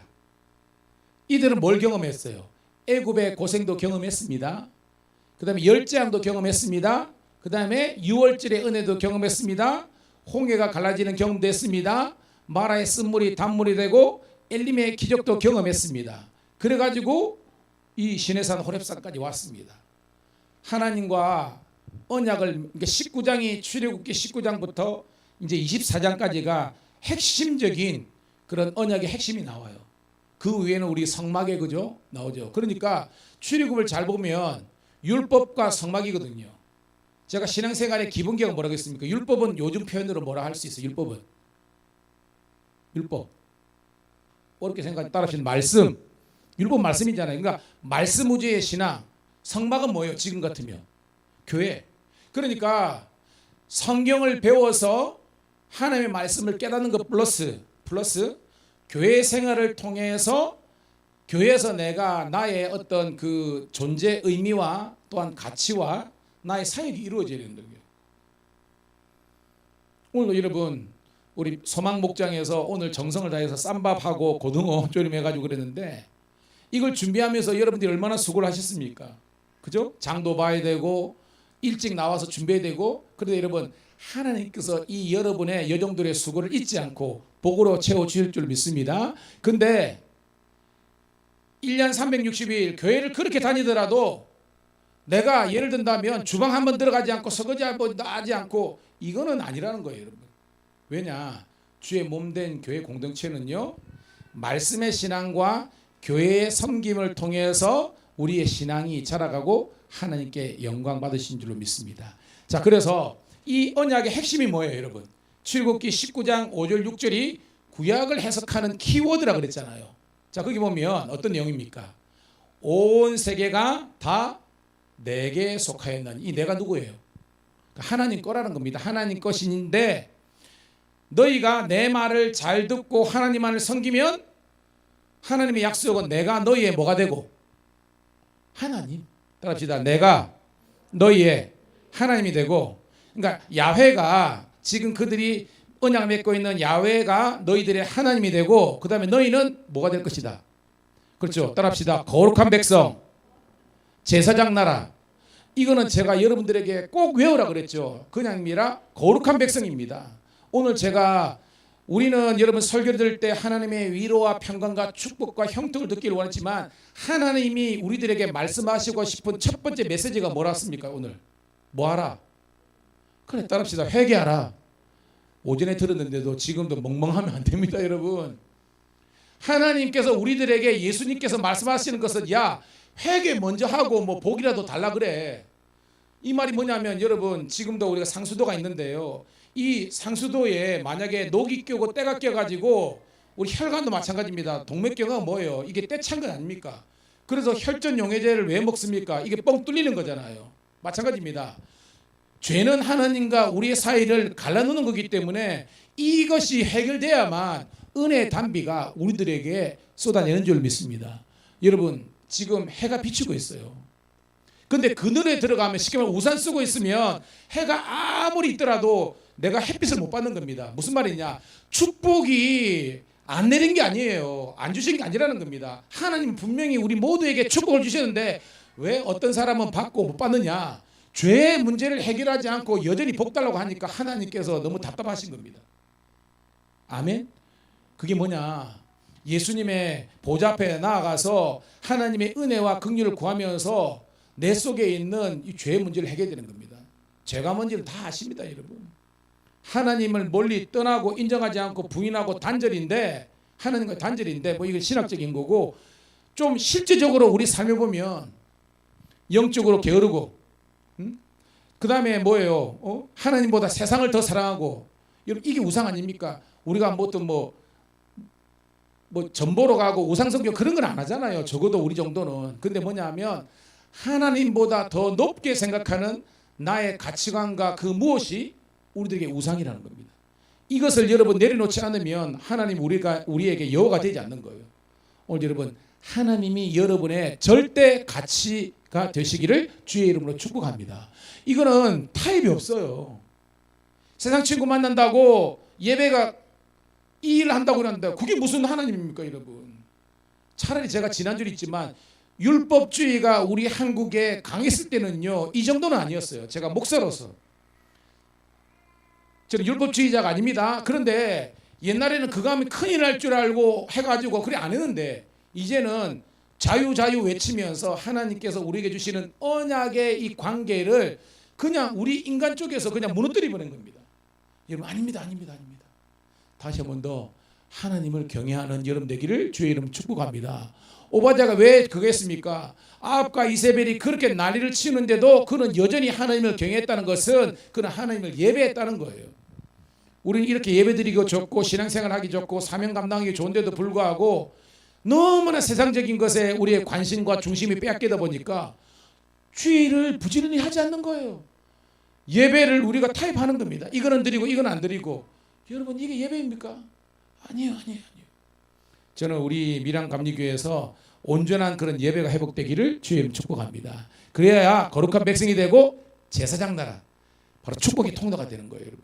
이들은 뭘 경험했어요? 애굽의 고생도 경험했습니다. 그 다음에 열재앙도 경험했습니다. 그 다음에 유월절의 은혜도 경험했습니다. 홍해가 갈라지는 경험도 했습니다. 마라의 쓴물이 단물이 되고 엘림의 기적도 경험했습니다. 그래가지고 이 시내산 호렙산까지 왔습니다. 하나님과 언약을 19장이 출애굽기 19장부터 이제 24장까지가 핵심적인 그런 언약의 핵심이 나와요. 그 위에는 우리 성막에 그죠? 나오죠. 그러니까 출애굽을 잘 보면 율법과 성막이거든요. 제가 신앙생활의 기본기가 뭐라고 했습니까? 율법은 요즘 표현으로 뭐라 할 수 있어요? 율법. 어렵게 생각 따라하시는 말씀. 율법 말씀이잖아요. 그러니까 말씀 위주의 신앙. 성막은 뭐예요? 지금 같으면 교회. 그러니까 성경을 배워서 하나님의 말씀을 깨닫는 것 플러스 교회 생활을 통해서 교회에서 내가 나의 어떤 그 존재 의미와 또한 가치와 나의 사역이 이루어져야 되는 거예요. 오늘도 여러분 우리 소망 목장에서 오늘 정성을 다해서 쌈밥하고 고등어 조림해가지고 그랬는데 이걸 준비하면서 여러분들이 얼마나 수고를 하셨습니까? 그죠? 장도 봐야 되고 일찍 나와서 준비해야 되고. 그런데 여러분 하나님께서 이 여러분의 여정들의 수고를 잊지 않고 복으로 채워주실 줄 믿습니다. 근데 1년 360일 교회를 그렇게 다니더라도 내가 예를 든다면 주방 한번 들어가지 않고 설거지 한번 하지 않고 이거는 아니라는 거예요, 여러분. 왜냐? 주의 몸된 교회 공동체는요, 말씀의 신앙과 교회의 섬김을 통해서 우리의 신앙이 자라가고 하나님께 영광 받으신 줄로 믿습니다. 자, 그래서 이 언약의 핵심이 뭐예요, 여러분? 출애굽기 19장 5절 6절이 구약을 해석하는 키워드라 그랬잖아요. 자, 거기 보면 어떤 내용입니까? 온 세계가 다 내게 속하였나니. 이 내가 누구예요? 하나님 거라는 겁니다. 하나님 것인데 너희가 내 말을 잘 듣고 하나님만을 섬기면 하나님의 약속은 내가 너희의 뭐가 되고? 하나님. 따라합시다. 내가 너희의 하나님이 되고. 그러니까 야훼가 지금 그들이 언약 맺고 있는 야훼가 너희들의 하나님이 되고, 그 다음에 너희는 뭐가 될 것이다. 그렇죠. 따라합시다. 거룩한 백성, 제사장 나라. 이거는 제가 여러분들에게 꼭 외우라 그랬죠. 그냥 아니라 거룩한 백성입니다. 오늘 제가 우리는 여러분 설교를 들을 때 하나님의 위로와 평강과 축복과 형통을 듣기를 원했지만 하나님이 우리들에게 말씀하시고 싶은 첫 번째 메시지가 뭐라습니까? 오늘 뭐하라? 그래, 따라합시다. 회개하라. 오전에 들었는데도 지금도 멍멍하면 안 됩니다, 여러분. 하나님께서 우리들에게 예수님께서 말씀하시는 것은 야, 회개 먼저 하고 뭐 복이라도 달라 그래. 이 말이 뭐냐면 여러분 지금도 우리가 상수도가 있는데요. 이 상수도에 만약에 녹이 껴고 때가 껴가지고 우리 혈관도 마찬가지입니다. 동맥경화가 뭐예요? 이게 때 찬 건 아닙니까? 그래서 혈전 용해제를 왜 먹습니까? 이게 뻥 뚫리는 거잖아요. 마찬가지입니다. 죄는 하나님과 우리의 사이를 갈라놓는 거기 때문에 이것이 해결돼야만 은혜의 단비가 우리들에게 쏟아내는 줄 믿습니다. 여러분 지금 해가 비추고 있어요. 근데 그늘에 들어가면 쉽게 말하면 우산 쓰고 있으면 해가 아무리 있더라도 내가 햇빛을 못 받는 겁니다. 무슨 말이냐? 축복이 안 내린 게 아니에요. 안 주신 게 아니라는 겁니다. 하나님 분명히 우리 모두에게 축복을 주셨는데 왜 어떤 사람은 받고 못 받느냐? 죄의 문제를 해결하지 않고 여전히 복 달라고 하니까 하나님께서 너무 답답하신 겁니다. 아멘? 그게 뭐냐? 예수님의 보좌 앞에 나아가서 하나님의 은혜와 긍휼을 구하면서 내 속에 있는 이 죄의 문제를 해결되는 겁니다. 죄가 뭔지를 다 아십니다, 여러분. 하나님을 멀리 떠나고 인정하지 않고 부인하고 단절인데, 하나님과 단절인데 뭐 이건 신학적인 거고, 좀 실제적으로 우리 삶을 보면 영적으로 게으르고, 그 다음에 뭐예요? 하나님보다 세상을 더 사랑하고. 여러분, 이게 우상 아닙니까? 우리가 뭐 어떤 뭐 전보러 가고 우상성교 그런 건 안 하잖아요. 적어도 우리 정도는. 근데 뭐냐면 하나님보다 더 높게 생각하는 나의 가치관과 그 무엇이 우리들에게 우상이라는 겁니다. 이것을 여러분 내려놓지 않으면 하나님 우리에게 여호가 되지 않는 거예요. 오늘 여러분, 하나님이 여러분의 절대 가치가 되시기를 주의 이름으로 축복합니다. 이거는 타협이 없어요. 세상 친구 만난다고 예배가 이 일을 한다고 그러는데 그게 무슨 하나님입니까, 여러분? 차라리 제가 지난주에 있지만 율법주의가 우리 한국에 강했을 때는요, 이 정도는 아니었어요. 제가 목사로서 저는 율법주의자가 아닙니다. 그런데 옛날에는 그거 하면 큰일 날 줄 알고 해가지고 그래 안 했는데, 이제는 자유 외치면서 하나님께서 우리에게 주시는 언약의 이 관계를 그냥 우리 인간 쪽에서 그냥 무너뜨려 버린 겁니다. 여러분, 아닙니다. 다시 한 번 더 하나님을 경외하는 여러분 되기를 주의 이름 축복합니다. 오바댜가 왜 그거 했습니까? 아합과 이세벨이 그렇게 난리를 치는데도 그는 여전히 하나님을 경외했다는 것은 그는 하나님을 예배했다는 거예요. 우리는 이렇게 예배드리고 좋고 신앙생활하기 좋고 사명 감당하기 좋은데도 불구하고 너무나 세상적인 것에 우리의 관심과 중심이 빼앗기다 보니까 주의를 부지런히 하지 않는 거예요. 예배를 우리가 타협하는 겁니다. 이거는 드리고 이건 안 드리고. 여러분, 이게 예배입니까? 아니에요. 저는 우리 밀양 감리교회에서 온전한 그런 예배가 회복되기를 주의 이름 축복합니다. 그래야 거룩한 백성이 되고 제사장 나라, 바로 축복의 통로가 되는 거예요, 여러분.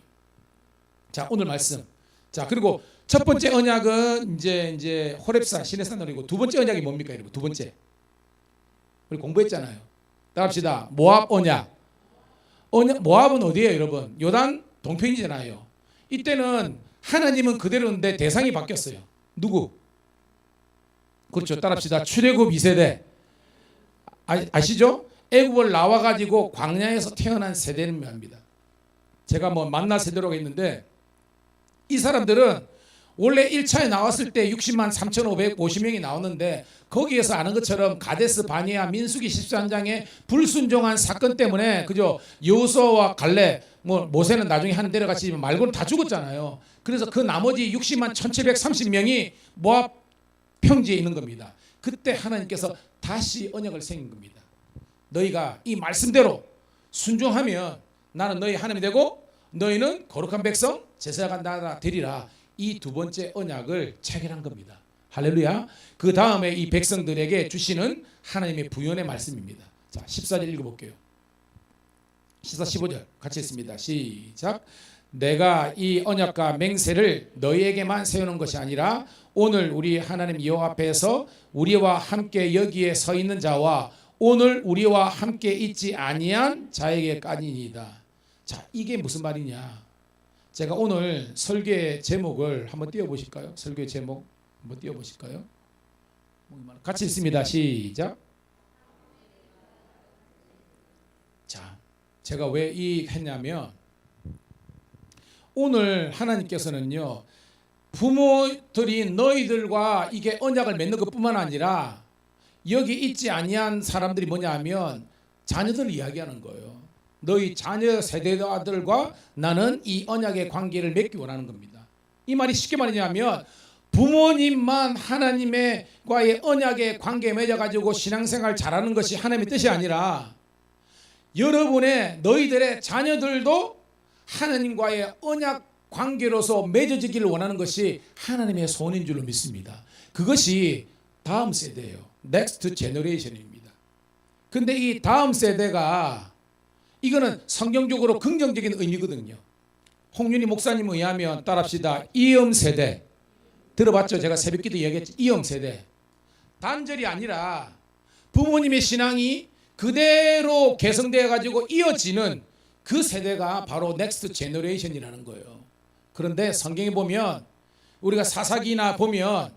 자, 오늘 말씀. 자, 그리고 첫 번째 언약은 이제 호렙산 시내산 언약이고, 두 번째 언약이 뭡니까, 여러분? 두 번째 우리 공부했잖아요. 따라합시다. 모압 언약. 모압은 어디예요, 여러분? 요단 동편이잖아요. 이때는 하나님은 그대로인데 대상이 바뀌었어요. 누구? 그렇죠. 따라합시다. 출애굽 2세대. 아시죠? 애굽을 나와가지고 광야에서 태어난 세대는 합니다. 제가 뭐 만나 세대라고 했는데, 이 사람들은 원래 1차에 나왔을 때 60만 3,550명이 나왔는데, 거기에서 아는 것처럼 가데스 바니아 민수기 13장의 불순종한 사건 때문에 그죠, 여호수아와 갈렙, 뭐 모세는 나중에 하는 데로 갔지만 말고는 다 죽었잖아요. 그래서 그 나머지 60만 1,730명이 모압 평지에 있는 겁니다. 그때 하나님께서 다시 언약을 생긴 겁니다. 너희가 이 말씀대로 순종하면 나는 너희 하나님이 되고 너희는 거룩한 백성 제사장 나라 되리라. 이 두 번째 언약을 체결한 겁니다. 할렐루야. 그 다음에 이 백성들에게 주시는 하나님의 부연의 말씀입니다. 자, 14절 읽어볼게요. 14, 15절 같이 했습니다. 시작. 내가 이 언약과 맹세를 너희에게만 세우는 것이 아니라 오늘 우리 하나님 여호와 앞에서 우리와 함께 여기에 서 있는 자와 오늘 우리와 함께 있지 아니한 자에게까지니이다. 자, 이게 무슨 말이냐? 제가 오늘 설교의 제목을 한번 띄워보실까요? 설교의 제목 한번 띄워보실까요? 같이 있습니다. 시작. 자, 제가 왜 이 했냐면, 오늘 하나님께서는요, 부모들이 너희들과 이게 언약을 맺는 것뿐만 아니라 여기 있지 아니한 사람들이 뭐냐면 자녀들을 이야기하는 거예요. 너희 자녀 세대들과 나는 이 언약의 관계를 맺기 원하는 겁니다. 이 말이 쉽게 말하냐면 부모님만 하나님과의 언약의 관계에 맺어가지고 신앙생활 잘하는 것이 하나님의 뜻이 아니라 여러분의 너희들의 자녀들도 하나님과의 언약 관계로서 맺어지기를 원하는 것이 하나님의 소원인 줄로 믿습니다. 그것이 다음 세대예요. Next generation입니다. 근데 이 다음 세대가 이거는 성경적으로 긍정적인 의미거든요. 홍윤희 목사님 의하면 따라합시다. 이음 세대. 들어봤죠? 제가 새벽기도 얘기했죠. 이음 세대. 단절이 아니라 부모님의 신앙이 그대로 개성되어 가지고 이어지는 그 세대가 바로 넥스트 제너레이션이라는 거예요. 그런데 성경에 보면 우리가 사사기나 보면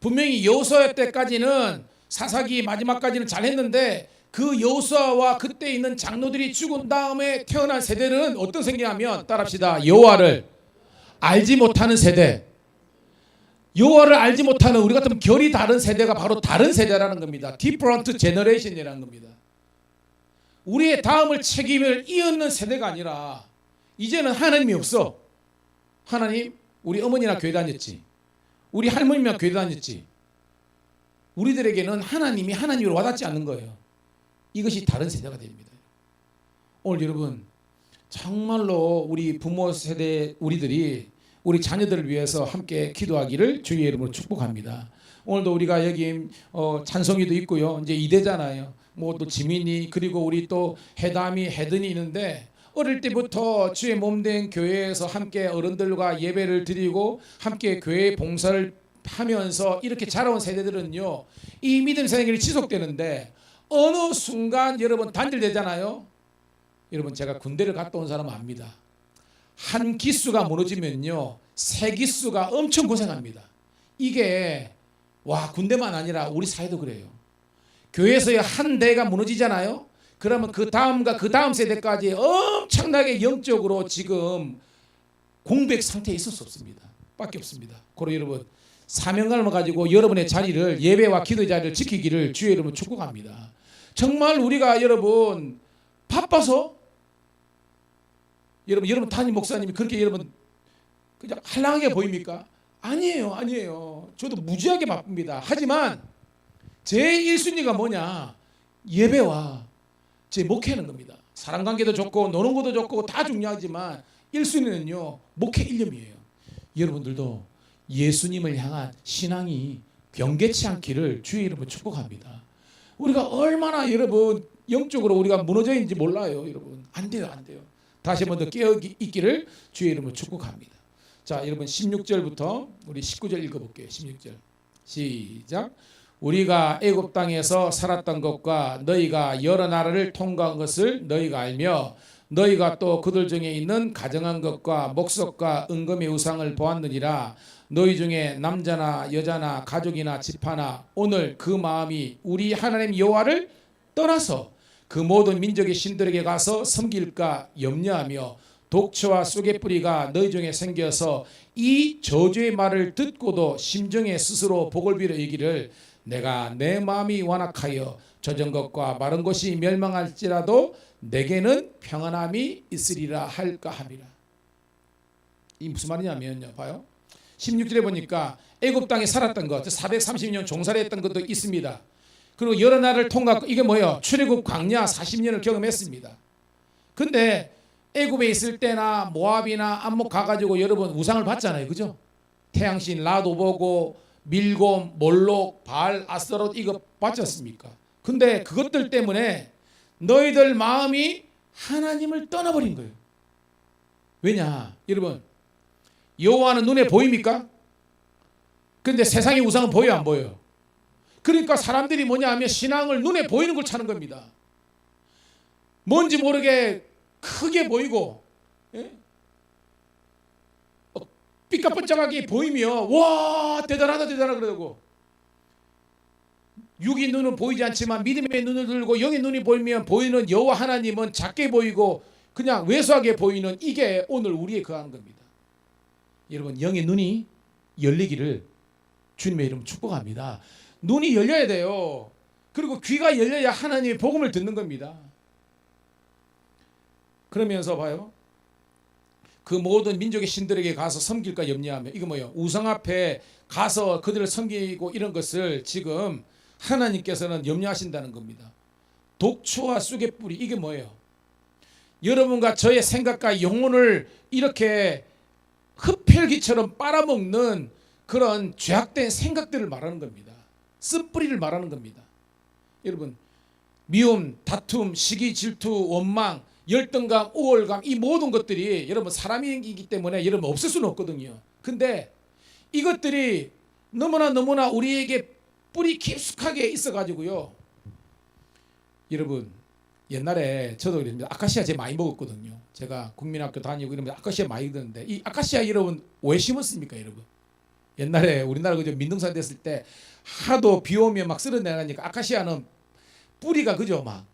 분명히 여호수아 때까지는 사사기 마지막까지는 잘했는데 그 여호수아와 그때 있는 장로들이 죽은 다음에 태어난 세대는 어떤 세계냐면 따라합시다. 여호와를 알지 못하는 세대. 여호와를 알지 못하는 우리 같으면 결이 다른 세대가 바로 다른 세대라는 겁니다. 디퍼런트 제너레이션이라는 겁니다. 우리의 다음을 책임을 이어는 세대가 아니라 이제는 하나님이 없어. 하나님 우리 어머니나 교회 다녔지. 우리 할머니나 교회 다녔지. 우리들에게는 하나님이 하나님으로 와닿지 않는 거예요. 이것이 다른 세대가 됩니다. 오늘 여러분 정말로 우리 부모 세대 우리들이 우리 자녀들을 위해서 함께 기도하기를 주의 이름으로 축복합니다. 오늘도 우리가 여기 찬송이도 있고요. 이제 이대잖아요. 뭐 또 지민이 그리고 우리 또 해담이 해든이 있는데 어릴 때부터 주의 몸된 교회에서 함께 어른들과 예배를 드리고 함께 교회 봉사를 하면서 이렇게 자라온 세대들은요. 이 믿음 생활이 지속되는데 어느 순간 여러분 단절되잖아요. 여러분 제가 군대를 갔다 온 사람은 압니다. 한 기수가 무너지면요. 세 기수가 엄청 고생합니다. 이게 와 군대만 아니라 우리 사회도 그래요. 교회에서의 한 대가 무너지잖아요. 그러면 그 다음과 그 다음 세대까지 엄청나게 영적으로 지금 공백 상태에 있을 수 없습니다. 밖에 없습니다. 그러므로 여러분 사명감을 가지고 여러분의 자리를 예배와 기도의 자리를 지키기를 주의 이름으로 축복합니다. 정말 우리가 여러분 바빠서 여러분 담임 목사님이 그렇게 여러분 그냥 한량하게 보입니까? 아니에요. 저도 무지하게 바쁩니다. 하지만 제 1순위가 뭐냐? 예배와 제 목회하는 겁니다. 사람관계도 좋고 노는 것도 좋고 다 중요하지만 1순위는요. 목회 일념이에요. 여러분들도 예수님을 향한 신앙이 경계치 않기를 주의 이름으로 축복합니다. 우리가 얼마나 여러분 영적으로 우리가 무너져 있는지 몰라요. 여러분 안 돼요. 다시 한번 더 깨어 있기를 주의 이름으로 축복합니다. 자 여러분 16절부터 우리 19절 읽어볼게요. 16절 시작. 우리가 애굽 땅에서 살았던 것과 너희가 여러 나라를 통과한 것을 너희가 알며 너희가 또 그들 중에 있는 가정한 것과 목석과 은금의 우상을 보았느니라. 너희 중에 남자나 여자나 가족이나 집하나 오늘 그 마음이 우리 하나님 여호와를 떠나서 그 모든 민족의 신들에게 가서 섬길까 염려하며 독초와 쑥의 뿌리가 너희 중에 생겨서 이 저주의 말을 듣고도 심정에 스스로 복을 빌어 이기를 내가 내 마음이 완악하여 젖은 것과 마른 것이 멸망할지라도 내게는 평안함이 있으리라 할까 함이라. 이 무슨 말이냐면요. 봐요. 16절에 보니까 애굽 땅에 살았던 것 430년 종살이했던 것도 있습니다. 그리고 여러 나라를 통과하고 이게 뭐예요? 출애굽 광야 40년을 경험했습니다. 근데 애굽에 있을 때나 모압이나 암몬 가가지고 여러분 우상을 봤잖아요. 그죠? 태양신 라도 보고 밀곰, 몰록, 바알, 아스타롯 이거 봤지 않습니까? 근데 그것들 때문에 너희들 마음이 하나님을 떠나버린 거예요. 왜냐? 여러분 여호와는 눈에 보입니까? 근데 세상의 우상은 보여요 안 보여요? 그러니까 사람들이 뭐냐 하면 신앙을 눈에 보이는 걸 찾는 겁니다. 뭔지 모르게 크게 보이고 삐까뻔쩍하게 보이면 와 대단하다 그러고 육의 눈은 보이지 않지만 믿음의 눈을 들고 영의 눈이 보이면 보이는 여호와 하나님은 작게 보이고 그냥 왜소하게 보이는 이게 오늘 우리의 거하는 겁니다. 여러분 영의 눈이 열리기를 주님의 이름 축복합니다. 눈이 열려야 돼요. 그리고 귀가 열려야 하나님의 복음을 듣는 겁니다. 그러면서 봐요. 그 모든 민족의 신들에게 가서 섬길까 염려하며 이거 뭐예요? 우상 앞에 가서 그들을 섬기고 이런 것을 지금 하나님께서는 염려하신다는 겁니다. 독초와 쑥의 뿌리 이게 뭐예요? 여러분과 저의 생각과 영혼을 이렇게 흡혈귀처럼 빨아먹는 그런 죄악된 생각들을 말하는 겁니다. 쓴뿌리를 말하는 겁니다. 여러분 미움, 다툼, 시기, 질투, 원망, 열등감, 우월감 이 모든 것들이 여러분 사람이기 때문에 여러분 없을 수는 없거든요. 근데 이것들이 너무나 우리에게 뿌리 깊숙하게 있어가지고요. 여러분 옛날에 저도 이랬습니다. 아카시아 제일 많이 먹었거든요. 제가 국민학교 다니고 이러면 아카시아 많이 듣는데 이 아카시아 여러분 왜 심었습니까, 여러분? 옛날에 우리나라 그저 민둥산 됐을 때 하도 비 오면 막 쓸어내가니까 아카시아는 뿌리가 그저 막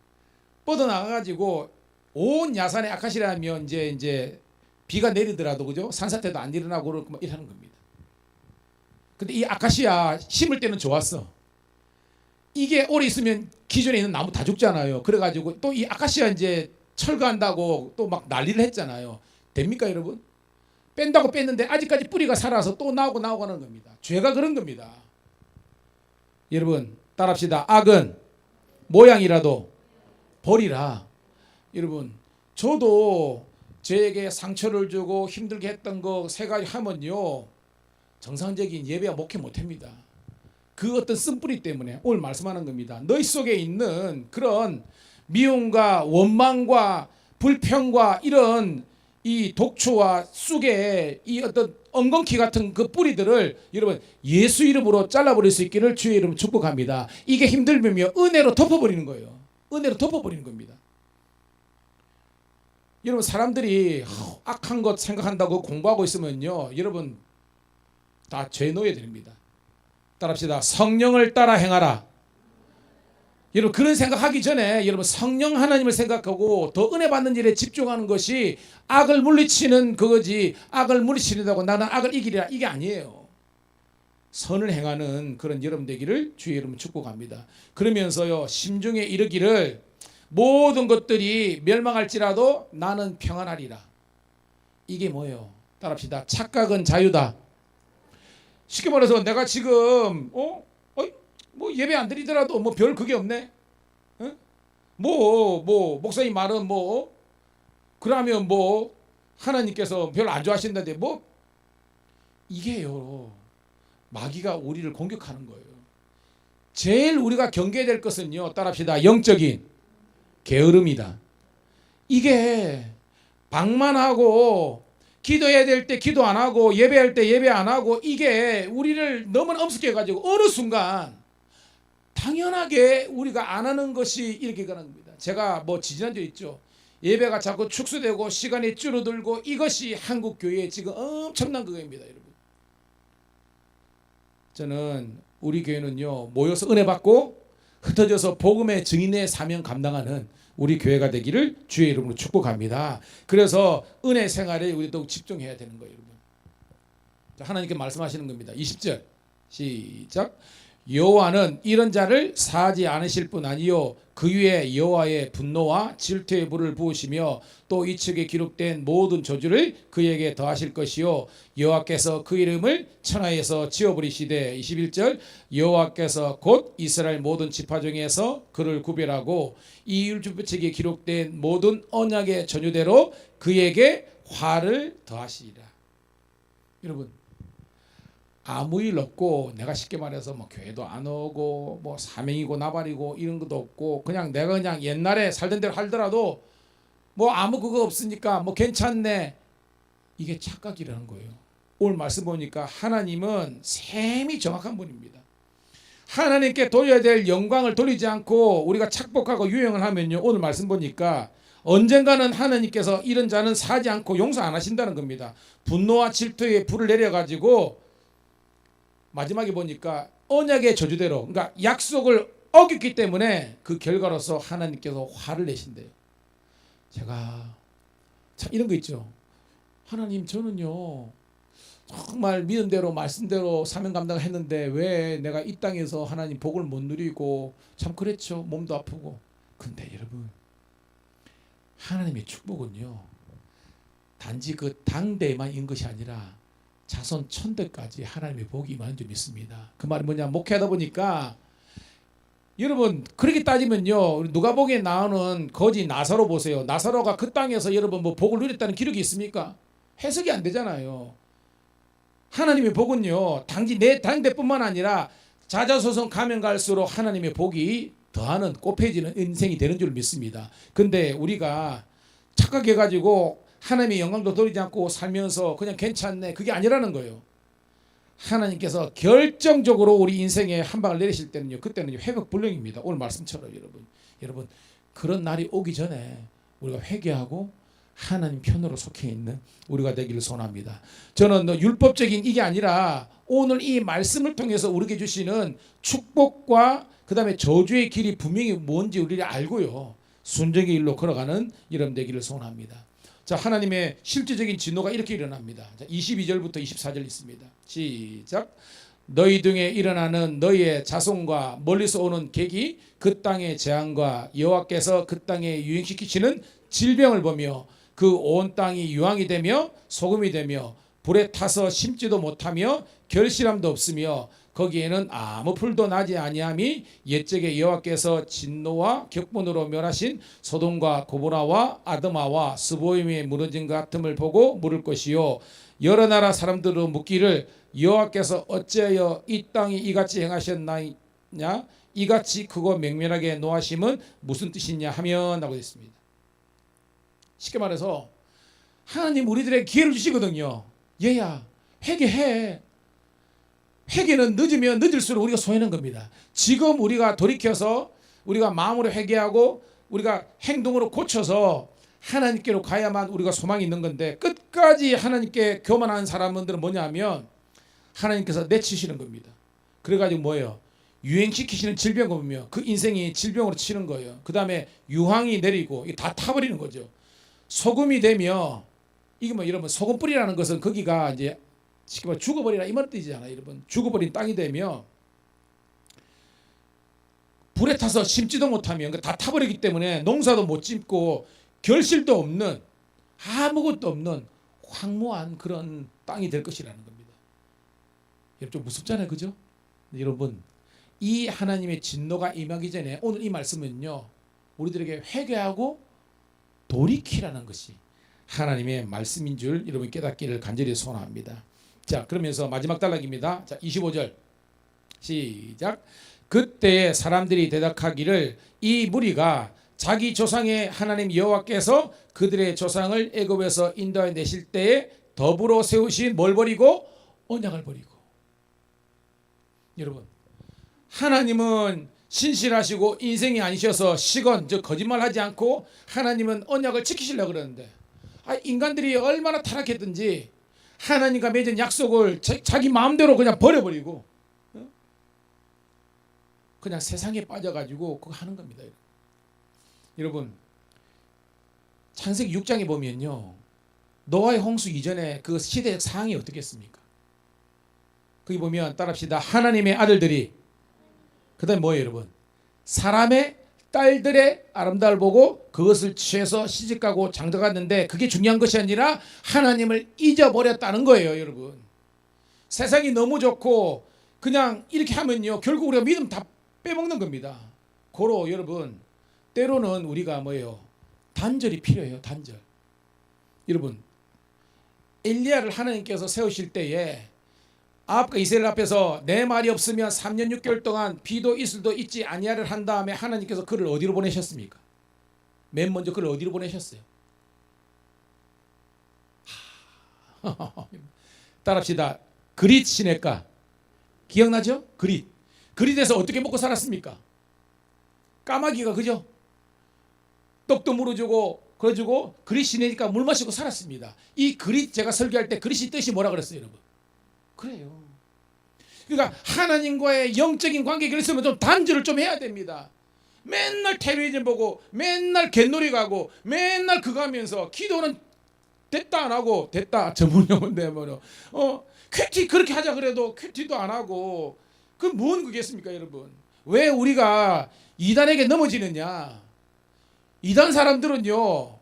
뻗어나가가지고 온 야산에 아카시아면 이제 비가 내리더라도 그죠? 산사태도 안 일어나고 그렇고 막 이러는 겁니다. 근데 이 아카시아 심을 때는 좋았어. 이게 오래 있으면 기존에 있는 나무 다 죽잖아요. 그래가지고 또 이 아카시아 이제 철거한다고 또 막 난리를 했잖아요. 됩니까, 여러분? 뺀다고 뺐는데 아직까지 뿌리가 살아서 또 나오고 하는 겁니다. 죄가 그런 겁니다. 여러분 따라합시다. 악은 모양이라도 버리라. 여러분 저도 저에게 상처를 주고 힘들게 했던 거 세 가지 하면요 정상적인 예배와 목회 못합니다. 그 어떤 쓴뿌리 때문에 오늘 말씀하는 겁니다. 너희 속에 있는 그런 미움과 원망과 불평과 이런 이 독초와 쑥의 이 어떤 엉겅퀴 같은 그 뿌리들을 여러분 예수 이름으로 잘라버릴 수 있기를 주의 이름으로 축복합니다. 이게 힘들면요 은혜로 덮어버리는 거예요. 은혜로 덮어버리는 겁니다. 여러분 사람들이 악한 것 생각한다고 공부하고 있으면요 여러분 다 죄 놓여야 됩니다. 따라합시다. 성령을 따라 행하라. 여러분 그런 생각하기 전에 여러분 성령 하나님을 생각하고 더 은혜 받는 일에 집중하는 것이 악을 물리치는 그거지, 악을 물리치는다고 나는 악을 이기리라 이게 아니에요. 선을 행하는 그런 여러분 되기를 주의 이름으로 축복합니다. 그러면서요 심중에 이르기를 모든 것들이 멸망할지라도 나는 평안하리라. 이게 뭐예요? 따라합시다. 착각은 자유다. 쉽게 말해서 내가 지금 뭐 예배 안 드리더라도 뭐 별 그게 없네. 뭐 목사님 말은 뭐 그러면 뭐 하나님께서 별로 안 좋아하신다는데 뭐 이게요 마귀가 우리를 공격하는 거예요. 제일 우리가 경계해야 될 것은요 따라합시다. 영적인 게으름이다. 이게 방만하고 기도해야 될 때 기도 안 하고 예배할 때 예배 안 하고 이게 우리를 너무 엄습해 가지고 어느 순간 당연하게 우리가 안 하는 것이 이렇게 가는 겁니다. 제가 뭐 지지난주에 있죠. 예배가 자꾸 축소되고 시간이 줄어들고 이것이 한국 교회의 지금 엄청난 그거입니다, 여러분. 저는 우리 교회는요 모여서 은혜 받고 흩어져서 복음의 증인의 사명 감당하는 우리 교회가 되기를 주의 이름으로 축복합니다. 그래서 은혜 생활에 우리 더욱 집중해야 되는 거예요, 여러분. 하나님께 말씀하시는 겁니다. 20절 시작. 여호와는 이런 자를 사하지 않으실 뿐 아니요 그 위에 여호와의 분노와 질투의 불을 부으시며 또 이 책에 기록된 모든 저주를 그에게 더하실 것이요 여호와께서 그 이름을 천하에서 지워버리시되 21절 여호와께서 곧 이스라엘 모든 지파 중에서 그를 구별하고 이 율법책에 기록된 모든 언약의 전유대로 그에게 화를 더하시리라. 여러분 아무 일 없고 내가 쉽게 말해서 뭐 교회도 안 오고 뭐 사명이고 나발이고 이런 것도 없고 그냥 내가 그냥 옛날에 살던 대로 살더라도 뭐 아무 그거 없으니까 뭐 괜찮네. 이게 착각이라는 거예요. 오늘 말씀 보니까 하나님은 셈이 정확한 분입니다. 하나님께 돌려야 될 영광을 돌리지 않고 우리가 착복하고 유행을 하면요 오늘 말씀 보니까 언젠가는 하나님께서 이런 자는 사지 않고 용서 안 하신다는 겁니다. 분노와 질투의 불을 내려가지고 마지막에 보니까 언약의 저주대로 그러니까 약속을 어겼기 때문에 그 결과로서 하나님께서 화를 내신대요. 제가 참 이런 거 있죠. 하나님 저는요 정말 믿음대로 말씀대로 사명 감당했는데 왜 내가 이 땅에서 하나님 복을 못 누리고 참 그랬죠. 몸도 아프고. 근데 여러분 하나님의 축복은요 단지 그 당대에만 있는 것이 아니라 자손 천대까지 하나님의 복이 임하는 줄 믿습니다. 그 말이 뭐냐 목회하다 보니까 여러분 그렇게 따지면요 누가복음에 나오는 거지 나사로 보세요. 나사로가 그 땅에서 여러분 뭐 복을 누렸다는 기록이 있습니까? 해석이 안 되잖아요. 하나님의 복은요 단지 내 당대뿐만 아니라 자자손손 가면 갈수록 하나님의 복이 더하는 꽃해지는 인생이 되는 줄 믿습니다. 근데 우리가 착각해가지고 하나님의 영광도 돌리지 않고 살면서 그냥 괜찮네 그게 아니라는 거예요. 하나님께서 결정적으로 우리 인생에 한 방을 내리실 때는요 그때는 회복불능입니다. 오늘 말씀처럼 여러분 그런 날이 오기 전에 우리가 회개하고 하나님 편으로 속해 있는 우리가 되기를 소원합니다. 저는 율법적인 이게 아니라 오늘 이 말씀을 통해서 우리에게 주시는 축복과 그 다음에 저주의 길이 분명히 뭔지 우리를 알고요, 순종의 일로 걸어가는 여러분 되기를 소원합니다. 자, 하나님의 실제적인 진노가 이렇게 일어납니다. 자, 22절부터 24절 있습니다. 시작. 너희 등에 일어나는 너희의 자손과 멀리서 오는 객이 그 땅의 재앙과 여호와께서 그 땅에 유행시키시는 질병을 보며 그 온 땅이 유황이 되며 소금이 되며 불에 타서 심지도 못하며 결실함도 없으며 거기에는 아무 풀도 나지 아니함이 옛적에 여호와께서 진노와 격분으로 멸하신 소돔과 고모라와 아드마와 스보임의 무너진 것 같음을 보고 물을 것이요, 여러 나라 사람들은 묻기를 여호와께서 어찌하여 이 땅이 이같이 행하셨나이냐, 이같이 크고 맹렬하게 노하심은 무슨 뜻이냐 하면 하고 있습니다. 쉽게 말해서 하나님 우리들에게 기회를 주시거든요. 얘야, 회개해. 회개는 늦으면 늦을수록 우리가 손해는 겁니다. 지금 우리가 돌이켜서 우리가 마음으로 회개하고 우리가 행동으로 고쳐서 하나님께로 가야만 우리가 소망이 있는 건데, 끝까지 하나님께 교만한 사람들은 뭐냐 하면 하나님께서 내치시는 겁니다. 그래가지고 뭐예요? 유행시키시는 질병을 보며 그 인생이 질병으로 치는 거예요. 그 다음에 유황이 내리고 다 타버리는 거죠. 소금이 되며, 이게 뭐 여러분 소금 뿌리라는 것은 거기가 이제 쉽게 말해 죽어버리라 이 말 뜻이잖아요. 여러분 죽어버린 땅이 되며 불에 타서 심지도 못하면 다 타버리기 때문에 농사도 못 짓고 결실도 없는 아무것도 없는 황무한 그런 땅이 될 것이라는 겁니다. 여러분 좀 무섭잖아요, 그죠? 여러분 이 하나님의 진노가 임하기 전에 오늘 이 말씀은요, 우리들에게 회개하고 돌이키라는 것이 하나님의 말씀인 줄 여러분 깨닫기를 간절히 소원합니다. 자, 그러면서 마지막 단락입니다. 자, 25절 시작. 그때 사람들이 대답하기를 이 무리가 자기 조상의 하나님 여호와께서 그들의 조상을 애굽에서 인도해 내실 때에 더불어 세우신 뭘 버리고? 언약을 버리고. 여러분 하나님은 신실하시고 인생이 아니셔서 시건 즉 거짓말하지 않고 하나님은 언약을 지키시려고 그러는데, 인간들이 얼마나 타락했든지 하나님과 맺은 약속을 자기 마음대로 그냥 버려버리고 그냥 세상에 빠져가지고 그거 하는 겁니다. 여러분 창세기 6장에 보면요, 노아의 홍수 이전에 그 시대의 상황이 어떻겠습니까? 거기 보면 따라합시다. 하나님의 아들들이, 그 다음에 뭐예요 여러분? 사람의 딸들의 아름다움을 보고 그것을 취해서 시집가고 장가갔는데, 그게 중요한 것이 아니라 하나님을 잊어버렸다는 거예요. 여러분 세상이 너무 좋고 그냥 이렇게 하면요 결국 우리가 믿음 다 빼먹는 겁니다. 고로 여러분 때로는 우리가 뭐예요? 단절이 필요해요. 단절. 여러분 엘리야를 하나님께서 세우실 때에 아합과 이스라엘 앞에서 내 말이 없으면 3년 6개월 동안 비도 이슬도 있지 아니하를 한 다음에 하나님께서 그를 어디로 보내셨습니까? 맨 먼저 그를 어디로 보내셨어요? 따라합시다. 그릿 시내가 기억나죠? 그릿에서 어떻게 먹고 살았습니까? 까마귀가, 그죠? 떡도 물어주고 그래주고 그릿 시내니까 물 마시고 살았습니다. 이 그릿 제가 설교할 때 그릿이 뜻이 뭐라 그랬어요 여러분? 그래요. 그러니까 하나님과의 영적인 관계가 있으면 좀 단절을 좀 해야 됩니다. 맨날 텔레비전 보고 맨날 갯놀이 가고 맨날 그거 하면서 기도는 됐다 안 하고, 됐다 전문용어인데 뭐요. 큐티 그렇게 하자 그래도 큐티도 안 하고, 그 뭔 그겠습니까 여러분? 왜 우리가 이단에게 넘어지느냐? 이단 사람들은요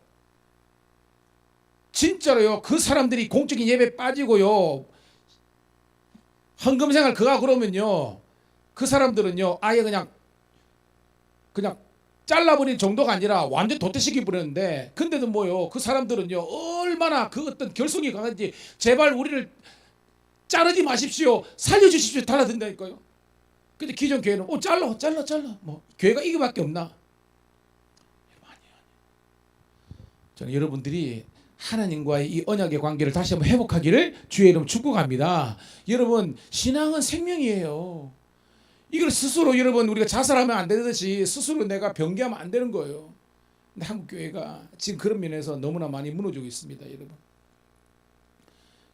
진짜로요 그 사람들이 공적인 예배 빠지고요 헌금생활 그가 그러면요 그 사람들은요 아예 그냥 잘라버린 정도가 아니라 완전 도태시키 버렸는데, 근데도 뭐요 그 사람들은요 얼마나 그 어떤 결속이 강한지, 제발 우리를 자르지 마십시오, 살려주십시오 달라든다니까요. 근데 기존 교회는 잘라 뭐 교회가 이거밖에 없나? 아니에요. 저는 여러분들이 하나님과의 이 언약의 관계를 다시 한번 회복하기를 주의 이름 축복합니다. 여러분 신앙은 생명이에요. 이걸 스스로 여러분 우리가 자살하면 안 되듯이 스스로 내가 변개하면 안 되는 거예요. 근데 한국 교회가 지금 그런 면에서 너무나 많이 무너지고 있습니다, 여러분.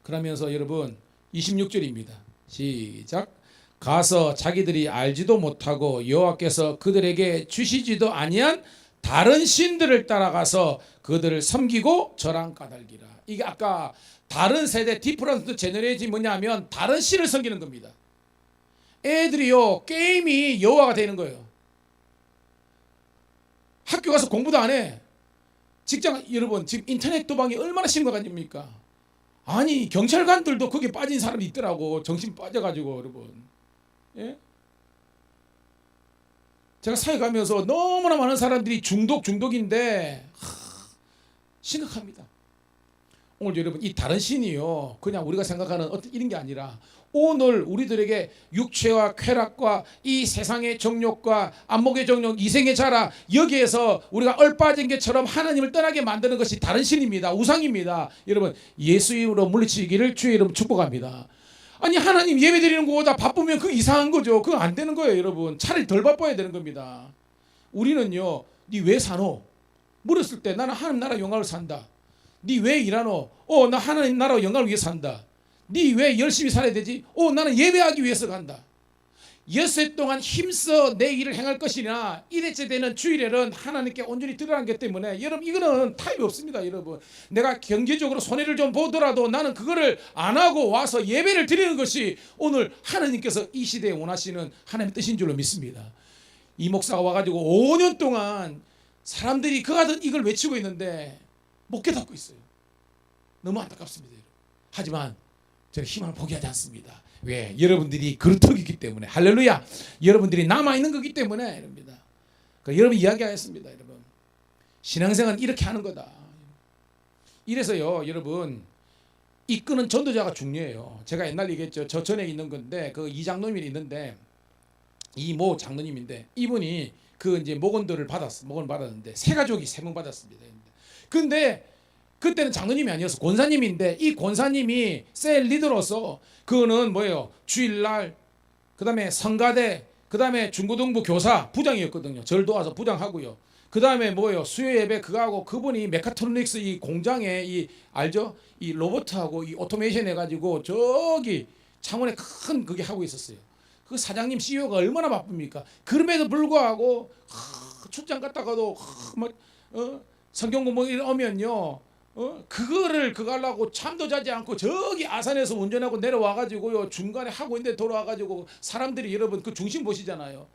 그러면서 여러분 26절입니다. 시작. 가서 자기들이 알지도 못하고 여호와께서 그들에게 주시지도 아니한 다른 신들을 따라가서 그들을 섬기고 저랑 까닭이라. 이게 아까 다른 세대 디프런트 제너레이션이 뭐냐면 다른 신을 섬기는 겁니다. 애들이요 게임이 여호와가 되는 거예요. 학교 가서 공부도 안 해. 직장 여러분 지금 인터넷 도박이 얼마나 심각합니까? 아니 경찰관들도 거기에 빠진 사람이 있더라고. 정신 빠져가지고 여러분. 예? 제가 사회 가면서 너무나 많은 사람들이 중독인데 심각합니다. 오늘 여러분 이 다른 신이요 그냥 우리가 생각하는 어떤 이런 게 아니라 오늘 우리들에게 육체와 쾌락과 이 세상의 정욕과 안목의 정욕, 이생의 자라 여기에서 우리가 얼빠진 것처럼 하나님을 떠나게 만드는 것이 다른 신입니다. 우상입니다. 여러분 예수 이름으로 물리치기를 주의 이름 축복합니다. 아니 하나님 예배 드리는 거보다 바쁘면 그거 이상한 거죠. 그거 안 되는 거예요, 여러분. 차라리 덜 바빠야 되는 겁니다. 우리는요, 니 왜 사노? 물었을 때 나는 하나님 나라 영광을 산다. 니 왜 일하노? 나 하나님 나라 영광을 위해 산다. 니 왜 열심히 살아야 되지? 나는 예배하기 위해서 간다. 엿새 동안 힘써 내 일을 행할 것이나 이래째 되는 주일에는 하나님께 온전히 드리라는 것 때문에 여러분 이거는 타입이 없습니다. 여러분 내가 경제적으로 손해를 좀 보더라도 나는 그거를 안 하고 와서 예배를 드리는 것이 오늘 하나님께서 이 시대에 원하시는 하나님의 뜻인 줄로 믿습니다. 이 목사가 와가지고 5년 동안 사람들이 그가든 이걸 외치고 있는데 못 깨닫고 있어요. 너무 안타깝습니다. 여러분. 하지만 저는 희망을 포기하지 않습니다. 왜? 여러분들이 그릇터기기 때문에. 할렐루야. 여러분들이 남아있는 거기 때문에 이럽니다. 그러니까 여러분 이야기하겠습니다. 여러분 신앙생활은 이렇게 하는 거다. 이래서요 여러분 이끄는 전도자가 중요해요. 제가 옛날 얘기했죠. 저 전에 있는 건데 그 이장로님이 있는데 이모 장로님인데 이분이 그 이제 목원들을 받았는데 세 가족이 3명 받았습니다. 근데 그때는 장로님이 아니어서 권사님인데 이 권사님이 셀 리더로서 그거는 뭐예요? 주일날 그다음에 성가대 그다음에 중고등부 교사 부장이었거든요. 절 도와서 부장하고요. 그다음에 뭐예요? 수요 예배 그거하고 그분이 메카트로닉스 이 공장에 이 알죠? 이 로봇하고 이 오토메이션 해가지고 저기 창원에 큰 그게 하고 있었어요. 그 사장님 CEO가 얼마나 바쁩니까? 그럼에도 불구하고 출장 갔다가도 막 성경 공부 오면요. 그거를 그거 하려고 잠도 자지 않고 저기 아산에서 운전하고 내려와가지고요 중간에 하고 있는데 돌아와가지고 사람들이 여러분 그 중심 보시잖아요.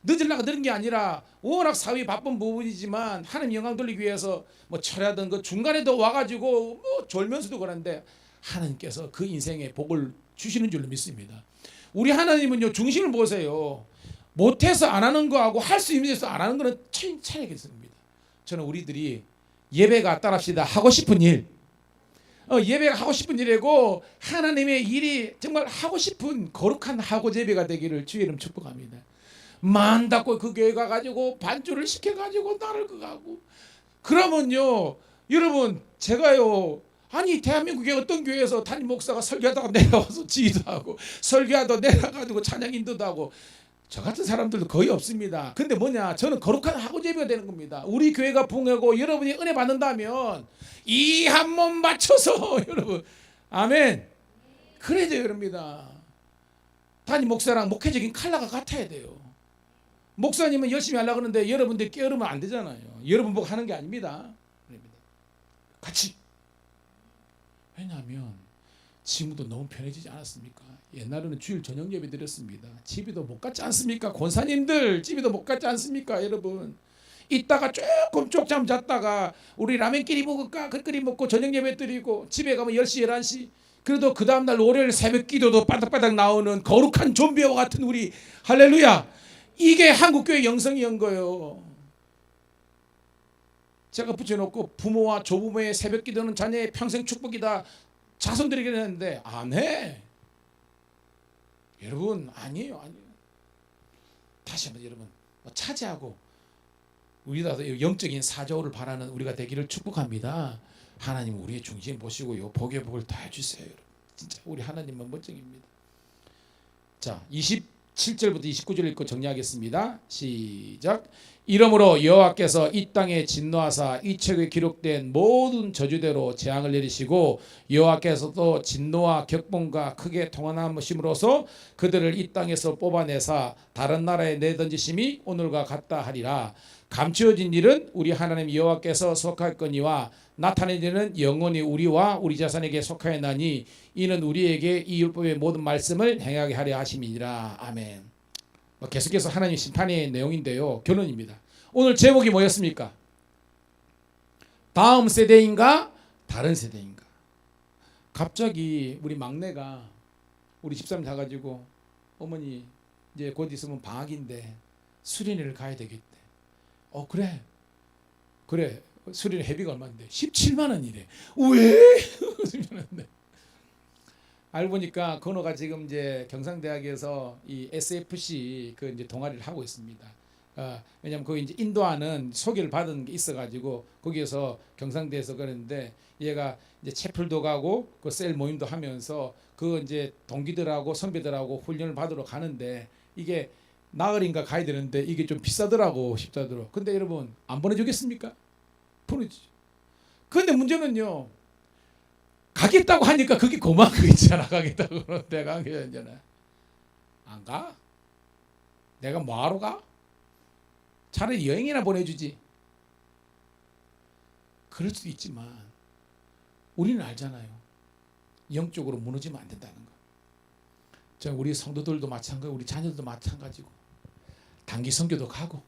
늦으려고 늦은 게 아니라 워낙 사위 바쁜 부분이지만 하나님 영광 돌리기 위해서 뭐 철야든 그 중간에도 와가지고 뭐 졸면서도 그러는데 하나님께서 그 인생에 복을 주시는 줄로 믿습니다. 우리 하나님은요 중심을 보세요. 못해서 안 하는 거하고 할 수 있는 데서 안 하는 거는 차이가 있습니다. 저는 우리들이 예배가 따라합시다. 하고 싶은 일. 예배가 하고 싶은 일이고 하나님의 일이 정말 하고 싶은 거룩한 하고 예배가 되기를 주의 이름 축복합니다. 만다고 그 교회 가가지고 반주를 시켜가지고 나를 그거하고 그러면요 여러분 제가요 아니 대한민국의 어떤 교회에서 담임 목사가 설교하다가 내려와서 지휘도 하고 설교하다 내려가지고 찬양 인도도 하고 저 같은 사람들도 거의 없습니다. 근데 뭐냐 저는 거룩한 하고 예배가 되는 겁니다. 우리 교회가 붕하고 여러분이 은혜 받는다면 이 한 몸 맞춰서 여러분 아멘 그래야 돼요. 여러분입니다. 담임 목사랑 목회적인 컬러가 같아야 돼요. 목사님은 열심히 하려고 하는데 여러분들 깨어르면 안 되잖아요. 여러분 보고 하는 게 아닙니다. 같이. 왜냐하면 지금도 너무 편해지지 않았습니까? 옛날에는 주일 저녁 예배 드렸습니다. 집에도 못 갔지 않습니까? 권사님들 집에도 못 갔지 않습니까? 여러분 이따가 조금 쪽잠 잤다가 우리 라면끼리 먹을까? 그끼리 먹고 저녁 예배 드리고 집에 가면 10시 11시 그래도 그 다음날 월요일 새벽 기도도 바닥바닥 나오는 거룩한 좀비와 같은 우리 할렐루야 이게 한국교회 영성이인 거예요. 제가 붙여놓고 부모와 조부모의 새벽 기도는 자녀의 평생 축복이다. 자손들에게 했는데 안 해. 여러분 아니에요. 다시 한번 여러분 차지하고 우리가 영적인 사조를 바라는 우리가 되기를 축복합니다. 하나님 우리의 중심 보시고요 복의 복을 다 해주세요. 여러분. 진짜 우리 하나님은 멋쟁입니다. 자 7절부터 29절 읽고 정리하겠습니다. 시작. 이러므로 여호와께서 이 땅에 진노하사 이 책에 기록된 모든 저주대로 재앙을 내리시고 여호와께서도 진노와 격분과 크게 통한하심으로써 그들을 이 땅에서 뽑아내사 다른 나라에 내던지심이 오늘과 같다 하리라. 감추어진 일은 우리 하나님 여호와께서 속하였거니와 나타낸 일은 영원히 우리와 우리 자손에게 속하였나니 이는 우리에게 이 율법의 모든 말씀을 행하게 하려 하심이니라. 아멘. 계속해서 하나님 심판의 내용인데요. 결론입니다. 오늘 제목이 뭐였습니까? 다음 세대인가 다른 세대인가? 갑자기 우리 막내가 우리 집사람 다 가지고 어머니 이제 곧 있으면 방학인데 수련회를 가야 되겠대. 그래 수련회 회비가 얼마인데 17만 원이래. 왜? 17만 원인데. 알고 보니까 건호가 지금 이제 경상대학에서 이 SFC 그 이제 동아리를 하고 있습니다. 왜냐면 그 이제 인도하는 소개를 받은 게 있어가지고 거기에서 경상대에서 그랬는데 얘가 이제 채플도 가고 그 셀 모임도 하면서 그 이제 동기들하고 선배들하고 훈련을 받으러 가는데 이게 나흘인가 가야 되는데 이게 좀 비싸더라고 싶다더라고. 근데 여러분 안 보내주겠습니까? 보내주죠. 근데 문제는요. 가겠다고 하니까 그게 고마운 거 있잖아. 가겠다고 그러는데 가겠잖아. 안 가? 내가 뭐하러 가? 차라리 여행이나 보내주지. 그럴 수도 있지만 우리는 알잖아요. 영적으로 무너지면 안 된다는 거. 우리 성도들도 마찬가지고 우리 자녀들도 마찬가지고 단기 선교도 가고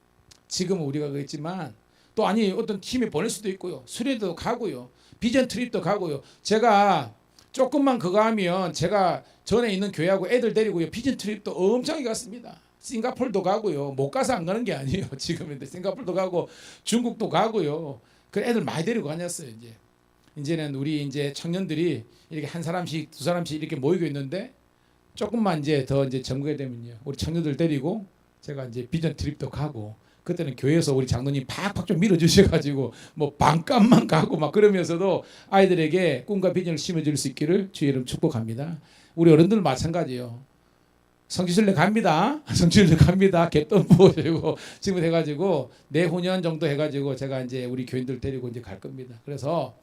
지금은 우리가 그랬지만 또 아니 어떤 팀에 보낼 수도 있고요. 수련회도 가고요. 비전 트립도 가고요. 제가 조금만 그거 하면 제가 전에 있는 교회하고 애들 데리고요. 비전 트립도 엄청 갔습니다. 싱가포르도 가고요. 못 가서 안 가는 게 아니에요. 지금인데 싱가포르도 가고 중국도 가고요. 그 애들 많이 데리고 다녔어요. 이제는 우리 이제 청년들이 이렇게 한 사람씩 두 사람씩 이렇게 모이고 있는데 조금만 이제 더 이제 전국에 되면요. 우리 청년들 데리고 제가 이제 비전 트립도 가고 그때는 교회에서 우리 장로님 팍팍 좀 밀어주셔가지고 뭐 반값만 가고 막 그러면서도 아이들에게 꿈과 비전을 심어줄 수 있기를 주의 이름 축복합니다. 우리 어른들 마찬가지요. 성지순례 갑니다. 성지순례 갑니다. 갯돈 부어주고 지금 해가지고 내후년 정도 해가지고 제가 이제 우리 교인들 데리고 이제 갈 겁니다. 그래서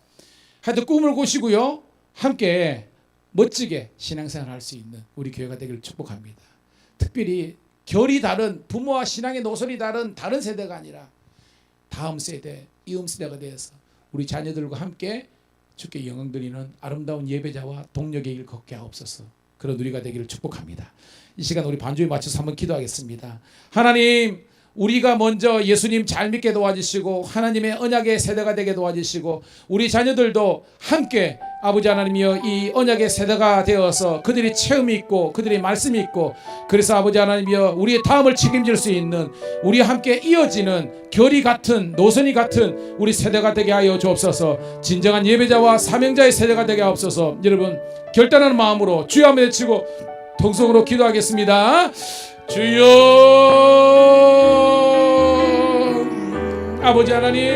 하여튼 꿈을 꾸시고요. 함께 멋지게 신앙생활 할 수 있는 우리 교회가 되기를 축복합니다. 특별히 결이 다른 부모와 신앙의 노선이 다른 세대가 아니라 다음 세대, 이음 세대가 되어서 우리 자녀들과 함께 주께 영광 드리는 아름다운 예배자와 동력의 길 걷게 하옵소서. 그런 우리가 되기를 축복합니다. 이 시간 우리 반주에 맞춰서 한번 기도하겠습니다. 하나님, 우리가 먼저 예수님 잘 믿게 도와주시고 하나님의 언약의 세대가 되게 도와주시고 우리 자녀들도 함께 아버지 하나님이여 이 언약의 세대가 되어서 그들이 체험이 있고 그들이 말씀이 있고 그래서 아버지 하나님이여 우리의 다음을 책임질 수 있는 우리와 함께 이어지는 결이 같은 노선이 같은 우리 세대가 되게 하여 주옵소서. 진정한 예배자와 사명자의 세대가 되게 하옵소서. 여러분 결단하는 마음으로 주여 한번 외치고 통성으로 기도하겠습니다. 주여 아버지 하나님,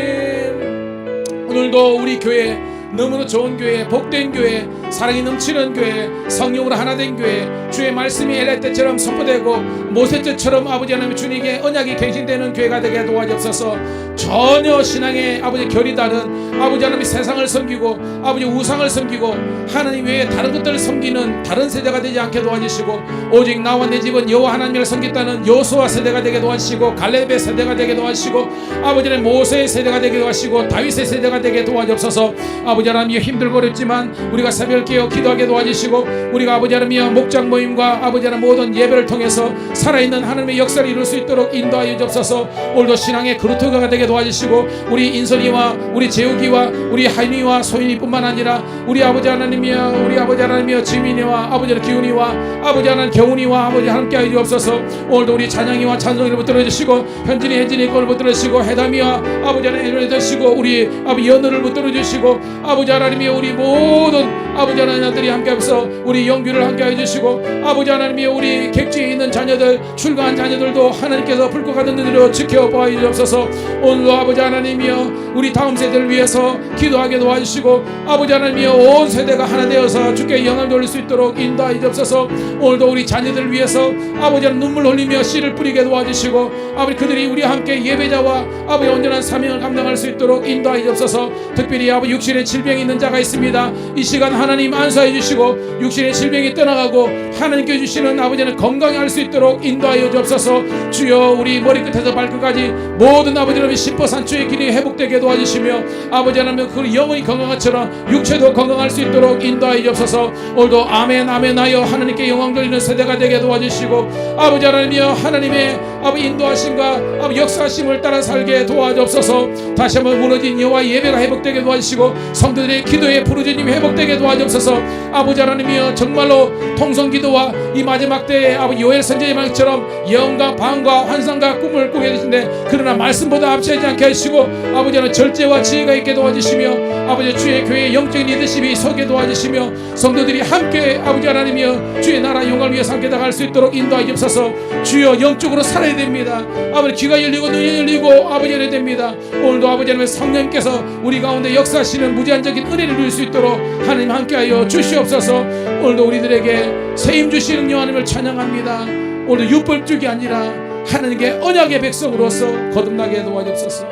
오늘도 우리 교회 너무나 좋은 교회, 복된 교회, 사랑이 넘치는 교회, 성령으로 하나된 교회, 주의 말씀이 엘리 때처럼 선포되고 모세 때처럼 아버지 하나님 주님께 언약이 갱신되는 교회가 되게 도와주옵소서. 전혀 신앙의 아버지 결이 다른 아버지 하나님 세상을 섬기고 아버지 우상을 섬기고 하나님 외에 다른 것들을 섬기는 다른 세대가 되지 않게 도와주시고 오직 나와 내 집은 여호와 하나님을 섬겼다는 여호수아 세대가 되게 도와주시고 갈렙의 세대가 되게 도와주시고 아버지 하나님 모세의 세대가 되게 도와주시고 다윗의 세대가 되게 도와주옵소서. 아버지 하나님 힘들고 어렵지만 우리가 새벽을 깨어 기도하게 도와주시고 우리가 아버지 하나님 목장 모임과 아버지 하나님 모든 예배를 통해서 살아있는 하나님의 역사를 이룰 수 있도록 인도하여 주옵소서. 오늘도 신앙의 그루터가가 되게 도와주시고 우리 인선이와 우리 재욱이와 우리 하인이와 소인이뿐만 아니라 우리 아버지 하나님이여 우리 아버지 하나님이여 지민이와 아버지 하나님 기훈이와 아버지 하나님 경훈이와 아버지 함께하여 주옵소서. 오늘도 우리 찬양이와 찬송이를 붙들어 주시고 현진이 혜진이 걸 붙들어 주시고 해담이와 아버지 하나님 붙들어 주시고 우리 아버지 연우를 붙들어 주시고 아버지 하나님이여 우리 모든 아버지 아버지 하나님들이 함께 하셔서 우리 영규를 함께 해주시고 아버지 하나님이여 우리 객지에 있는 자녀들 출가한 자녀들도 하나님께서 불꽃 같은 눈으로 지켜봐 주옵소서. 오늘도 아버지 하나님이여 우리 다음 세대를 위해서 기도하게 도와주시고 아버지 하나님이여 온 세대가 하나 되어서 주께 영광 돌릴 수 있도록 인도하여 주옵소서. 오늘도 우리 자녀들을 위해서 아버지 하나님 눈물 흘리며 씨를 뿌리게 도와주시고 아버지 그들이 우리와 함께 예배자와 아버지 온전한 사명을 감당할 수 있도록 인도하여 주옵소서. 특별히 아버지 육신의 질병이 있는 자가 있습니다. 이 시간 하나님 안수하여 주시고 육신의 질병이 떠나가고 하나님께 주시는 아버지는 건강히 할 수 있도록 인도하여 주옵소서. 주여 우리 머리끝에서 발끝까지 모든 아버지 하나님 십보산주의 길이 회복되게 도와주시며 아버지 하나님 그 영혼이 건강한 것처럼 육체도 건강할 수 있도록 인도하여 주옵소서. 오늘도 아멘 아멘 하여 하나님께 영광 돌리는 세대가 되게 도와주시고 아버지 하나님이여 하나님의 아버지 인도하심과 아버지 역사하심을 따라 살게 도와주옵소서. 다시 한번 무너진 여호와의 예배가 회복되게 도와주시고 성도들의 기도의 부르짖음이 회복되게 도와주옵소서. 아버지 하나님이여 정말로 통성기도와 이 마지막 때에 아버지 요엘 선지자의 말처럼 예언과 방과 환상과 꿈을 꾸게 되신데 그러나 말씀보다 앞서지 않게 하시고 아버지 하나님 절제와 지혜가 있게 도와주시며 아버지 주의 교회의 영적인 리더십이 서게 도와주시며 성도들이 함께 아버지 하나님이여 주의 나라 영광을 위해서 함께 나갈 수 있도록 인도하여 주옵소서. 주여 영적으로 살아야 됩니다. 아버지 귀가 열리고 눈이 열리고 아버지 열어야 됩니다. 오늘도 아버지 하나님 성령께서 우리 가운데 역사하시는 무제한적인 은혜를 누릴 수 있도록 하나님 함께하여 주시옵소서. 오늘도 우리들에게 세임 주시는 하나님을 찬양합니다. 오늘도 율법주의가 아니라 하나님께 언약의 백성으로서 거듭나게 도와주옵소서.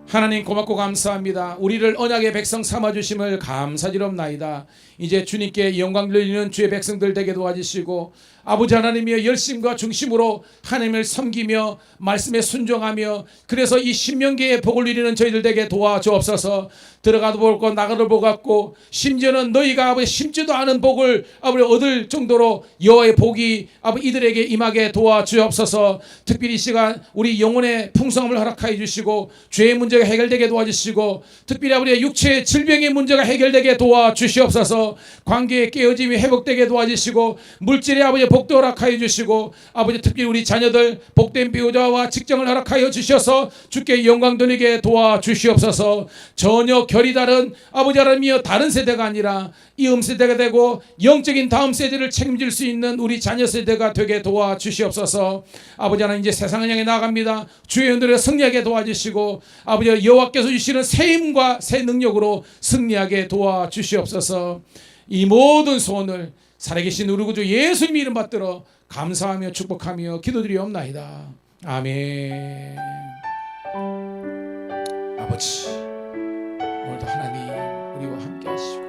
하나님 고맙고 감사합니다. 우리를 언약의 백성 삼아주심을 감사드리옵나이다. 이제 주님께 영광 돌리는 주의 백성들 되게 도와주시고 아버지 하나님의 열심과 중심으로 하나님을 섬기며 말씀에 순종하며 그래서 이 신명기의 복을 누리는 저희들 되게 도와주옵소서. 들어가도 볼 것 나가도 볼 것 같고 심지어는 너희가 아버지 심지도 않은 복을 아버지 얻을 정도로 여호와의 복이 아버지 이들에게 임하게 도와주옵소서. 특별히 이 시간 우리 영혼의 풍성함을 허락하여 주시고 죄의 문제가 해결되게 도와주시고 특별히 아버지 육체의 질병의 문제가 해결되게 도와주시옵소서. 관계의 깨어짐이 회복되게 도와주시고 물질의 아버지 복도 허락하여 주시고 아버지 특별히 우리 자녀들 복된 배우자와 직장을 허락하여 주셔서 주께 영광 돌리게 도와주시옵소서. 전혀 결이 다른 아버지 하나님이여 다른 세대가 아니라 이음 세대가 되고 영적인 다음 세대를 책임질 수 있는 우리 자녀 세대가 되게 도와주시옵소서. 아버지 하나님 이제 세상을 향해 나갑니다. 주의 은혜로 승리하게 도와주시고 아버지 여호와께서 주시는 새 힘과 새 능력으로 승리하게 도와주시옵소서. 이 모든 소원을 살아계신 우리 구주 예수님 이름 받들어 감사하며 축복하며 기도드리옵나이다. 아멘. 아버지 오늘도 하나님 우리와 함께 하시고